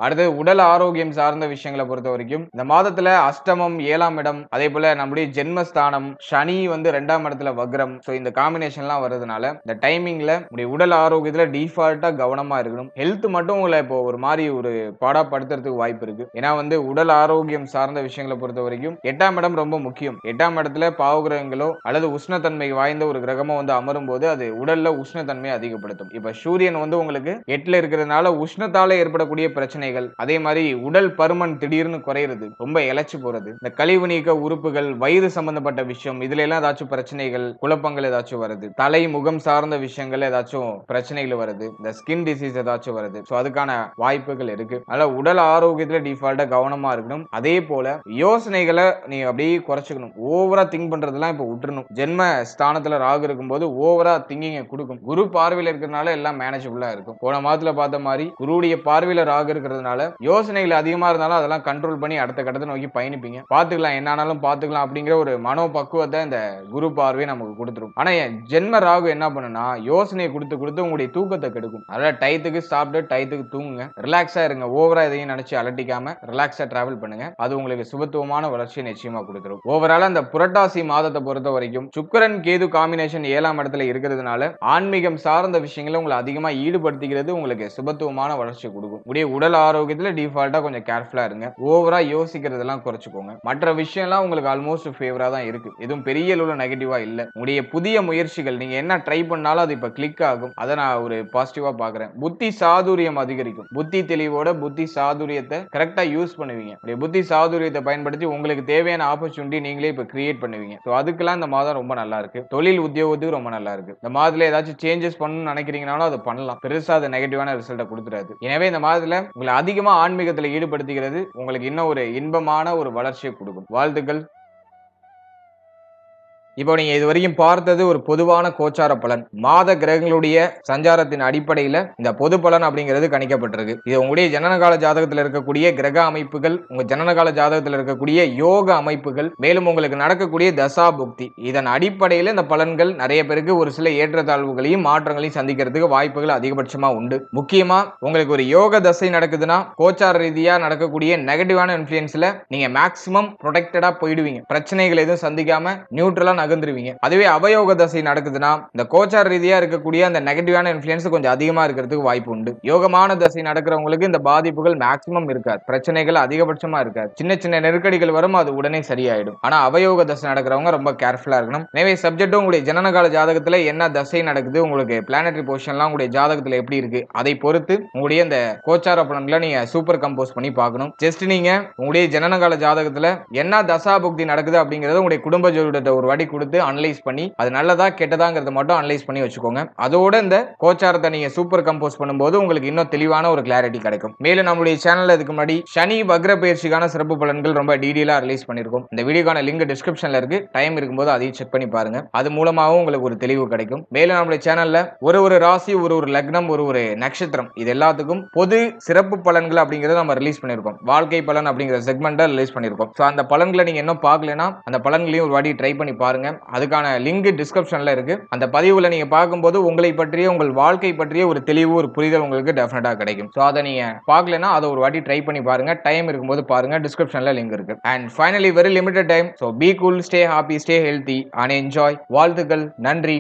Speaker 1: அடுத்து உடல் ஆரோக்கியம் சார்ந்த விஷயங்களை பொறுத்த வரைக்கும் இந்த மாதத்துல அஷ்டமம், 7ஆம் இடம், அதே போல நம்முடைய ஜென்மஸ்தானம், சனி 2ஆம் இடத்துல வக்ரம், இந்த காம்பினேஷன்லாம் வருதுனால இந்த டைமிங்ல உங்களுடைய உடல் ஆரோக்கியத்துல டிஃபால்ட்டா கவனமா இருக்கணும். ஹெல்த் மட்டும் உங்களை இப்போ ஒரு மாதிரி ஒரு பாடாப்படுத்துறதுக்கு வாய்ப்பு இருக்கு. ஏன்னா உடல் ஆரோக்கியம் சார்ந்த விஷயங்களை பொறுத்த வரைக்கும் 8ஆம் இடம் ரொம்ப முக்கியம். 8ஆம் இடத்துல பாவகிரகங்களோ அல்லது உஷ்ணத்தன்மை வாய்ந்த ஒரு கிரகமோ அமரும் போது அது உடல்ல உஷ்ணத்தன்மையை அதிகப்படுத்தும். இப்ப சூரியன் உங்களுக்கு 8ல இருக்கிறதுனால உஷ்ணத்தால ஏற்படக்கூடிய பிரச்சனை, அதே மாதிரி உடல் பருமன் திடீர்னு குறையிறது, ரொம்ப இழைச்சு போறது, இந்த கழிவு நீக்க உறுப்புகள், வயிறு சம்பந்தப்பட்ட விஷயம், இதுல எல்லாம் ஏதாச்சும் பிரச்சனைகள், குழப்பங்கள் ஏதாச்சும் வருது, தலை முகம் சார்ந்த விஷயங்கள் ஏதாச்சும் பிரச்சனைகள் வருது, இந்த ஸ்கின் டிசீஸ் ஏதாச்சும் வருது. அதுக்கான வாய்ப்புகள் இருக்கு. அதனால உடல் ஆரோக்கியத்துல டிஃபால்ட்டா கவனமா இருக்கணும். அதே போல யோசனைகளை நீ அப்படியே குறைச்சுக்கணும். ஓவரா திங்க் பண்றதெல்லாம் இப்ப விட்டுறணும். ஜென்ம ஸ்தானத்துல ராகு இருக்கும்போது ஓவரா திங்கிங்க கொடுக்கும். குரு பார்வையில இருக்கிறதுனால எல்லாம் மேனேஜபிளா இருக்கும். போன மாதத்துல பார்த்த மாதிரி குருடைய பார்வையில ராகு இருக்கிறது யோசனைகள் அதிகமா இருந்தாலும் அதெல்லாம் கண்ட்ரோல் பண்ணி அடுத்த கட்டத்தை நோக்கி பயணிப்பீங்க. பாத்துக்கலாம், என்னானாலும் பாத்துக்கலாம் அப்படிங்கிற ஒரு மனோ பக்குவத்தை இந்த குரு பார்வை நமக்கு கொடுத்துரும். ஆனா ஜென்ம ராகு என்ன பண்ணுனா யோசனையை கொடுத்து உங்களுடைய தூக்கத்தை கெடுக்கும். அதனால டயத்துக்கு சாப்பிட்டு டயத்துக்கு தூங்குங்க, ரிலாக்ஸா இருங்க. ஓவரா எதையும் நினைச்சு அலட்டிக்காம ரிலாக்ஸா டிராவல் பண்ணுங்க. அது உங்களுக்கு சுபத்துவமான வளர்ச்சியை நிச்சயமா கொடுத்துரும். ஓவரால அந்த புரட்டாசி மாதத்தை பொறுத்த வரைக்கும் சுக்கிரன் கேது காம்பினேஷன் 7ஆம் இடத்துல இருக்கிறதுனால ஆன்மீகம் சார்ந்த விஷயங்களை உங்களை அதிகமா ஈடுபடுத்திக்கிறது உங்களுக்கு சுபத்துவமான வளர்ச்சி கொடுக்கும். உடல் ஆரோக்கியத்துல டிஃபால்ட்டா கொஞ்சம் கேர்ஃபுல்லா இருங்க. ஓவரா யோசிக்கிறதெல்லாம் குறைச்சுக்கோங்க. மற்ற விஷயம்லாம் உங்களுக்கு ஆல்மோஸ்ட் ஃபேவரா தான் இருக்கு. எதுவும் பெரிய அளவுல நெகட்டிவா இல்ல. உங்களுடைய புதிய முயற்சிகள் நீங்க என்ன ட்ரை பண்ணாலும் அது இப்ப கிளிக் ஆகும். அதை நான் ஒரு பாசிட்டிவா பாக்குறேன். புத்தி சாதுரியம் அதிகரிக்கும். புத்தி தெளிவோட புத்தி சாதுரியத்தை கரெக்டா யூஸ் பண்ணுவீங்க. புத்தி சாதுரியத்தை பயன்படுத்தி உங்களுக்கு தேவையான ஆப்பர்ச்சுனிட்டி நீங்களே இப்ப கிரியேட் பண்ணுவீங்க. அதுக்கெல்லாம் இந்த மாதம் ரொம்ப நல்லா இருக்கு. தொழில் உத்தியோகத்துக்கு ரொம்ப நல்லா இருக்கு. இந்த மாதத்துல ஏதாச்சும் சேஞ்சஸ் பண்ணணும்னு நினைக்கிறீங்கனாலும் அதை பண்ணலாம். பெருசா அது நெகட்டிவான ரிசல்ட்டை கொடுத்துறாது. எனவே இந்த மாதத்துல உங்களை அதிகமா ஆன்மீகத்தில் ஈடுபடுத்துகிறது உங்களுக்கு இன்னும் ஒரு இன்பமான ஒரு வளர்ச்சியை கொடுக்கும். வாழ்த்துக்கள். இப்போ நீங்க இது வரைக்கும் பார்த்தது ஒரு பொதுவான கோச்சார பலன். மாத கிரகங்களுடைய சஞ்சாரத்தின் அடிப்படையில இந்த பொது பலன் அப்படிங்கிறது கணிக்கப்பட்டிருக்கு. இது உங்களுடைய ஜனனகால ஜாதகத்தில் இருக்கக்கூடிய கிரக அமைப்புகள், உங்க ஜனனகால ஜாதகத்தில் இருக்கக்கூடிய யோக அமைப்புகள், மேலும் உங்களுக்கு நடக்கக்கூடிய தசா புக்தி, இதன் அடிப்படையில் இந்த பலன்கள் நிறைய பேருக்கு ஒரு சில ஏற்றத்தாழ்வுகளையும் மாற்றங்களையும் சந்திக்கிறதுக்கு வாய்ப்புகள் அதிகபட்சமா உண்டு. முக்கியமா உங்களுக்கு ஒரு யோக தசை நடக்குதுன்னா கோச்சார ரீதியா நடக்கக்கூடிய நெகட்டிவான இன்ஃபுளுன்ஸ்ல நீங்க மேக்சிமம் ப்ரொடெக்டடா போயிடுவீங்க. பிரச்சனைகள் எதுவும் சந்திக்காம நியூட்ரலா நகர்ந்துருவீங்க. அதுவே அவயோக தசை நடக்குதுன்னா இந்த கோச்சார ரீதியா இருக்கக்கூடிய அந்த நெகட்டிவான இன்ஃப்ளூயன்ஸ் கொஞ்சம் அதிகமா இருக்கிறதுக்கு வாய்ப்பு உண்டு. யோகமான தசை நடக்கிறவங்களுக்கு இந்த பாதிப்புகள் மேக்ஸிமம் இருக்காது, பிரச்சனைகள் அதிகபட்சமா இருக்காது. சின்ன சின்ன நெருக்கடிகள் வரும், அது உடனே சரியாயிடும். ஆனா அவயோக தசை நடக்கிறவங்க ரொம்ப கேர்ஃபுல்லா இருக்கணும். எனவே சப்ஜெக்டும் உங்களுடைய ஜனனகால ஜாதகத்துல என்ன தசை நடக்குது, உங்களுக்கு பிளானட்டரி பொசிஷன்லாம் உங்களுடைய ஜாதகத்துல எப்படி இருக்கு, அதை பொறுத்து உங்களுடைய இந்த கோச்சார பலன்களை நீங்க சூப்பர் கம்போஸ் பண்ணி பார்க்கணும். ஜஸ்ட் நீங்க உங்களுடைய ஜனனகால ஜாதகத்துல என்ன தசா புக்தி நடக்குது அப்படிங்கறத உங்களுடைய குடும்ப ஜோதிடத்தை ஒரு வாட்டி கொடுத்து அனலைஸ் பண்ணி அது நல்லதா கெட்டதாங்கிறத மட்டும் அனலைஸ் பண்ணி வச்சுக்கோங்க. அதோட இந்த கோச்சாரத்தை நீங்க சூப்பர் கம்போஸ் பண்ணும்போது உங்களுக்கு இன்னும் தெளிவான ஒரு கிளாரிட்டி கிடைக்கும். மேலும் நம்மளுடைய சேனல்ல இதுக்கு முன்னாடி சனி வக்ர பயிற்சிக்கான சிறப்பு பலன்கள் ரொம்ப டீடைலா ரிலீஸ் பண்ணிருக்கோம். இந்த வீடியோக்கான லிங்க் டிஸ்கிரிப்ஷன்ல இருக்கு, டைம் இருக்கும்போது அதையும் செக் பண்ணி பாருங்க. அது மூலமாவும் உங்களுக்கு ஒரு தெளிவு கிடைக்கும். மேலும் நம்மளுடைய சேனல்ல ஒரு ராசி, ஒரு லக்னம், ஒரு நட்சத்திரம், இது எல்லாத்துக்கும் பொது சிறப்பு பலன்கள் அப்படிங்கறத நம்ம ரிலீஸ் பண்ணிருக்கோம். வாழ்க்கை பலன் அப்படிங்கிற செக்மெண்ட்டை ரிலீஸ் பண்ணிருக்கோம். சோ அந்த பலன்களை நீங்க இன்னும் பார்க்கலனா அந்த பலன்களையும் ஒரு வாட்டி ட்ரை பண்ணி பாருங்க. அதுக்கான லிங்க் டிஸ்கிரிப்ஷன்ல இருக்கு. அந்த பதிவுகளை நீங்க பார்க்கும்போது உங்களை பற்றிய, உங்கள் வாழ்க்கை பற்றிய ஒரு தெளிவு, ஒரு புரிதல் உங்களுக்கு டெஃபினட்டா கிடைக்கும். சோ அதை நீங்க பார்க்கலனா அதை ஒரு வாட்டி ட்ரை பண்ணி பாருங்க. டைம் இருக்கும்போது பாருங்க, டிஸ்கிரிப்ஷன்ல லிங்க் இருக்கு. And finally very limited time. So be cool, stay happy, stay healthy and enjoy. வாழ்த்துக்கள். நன்றி.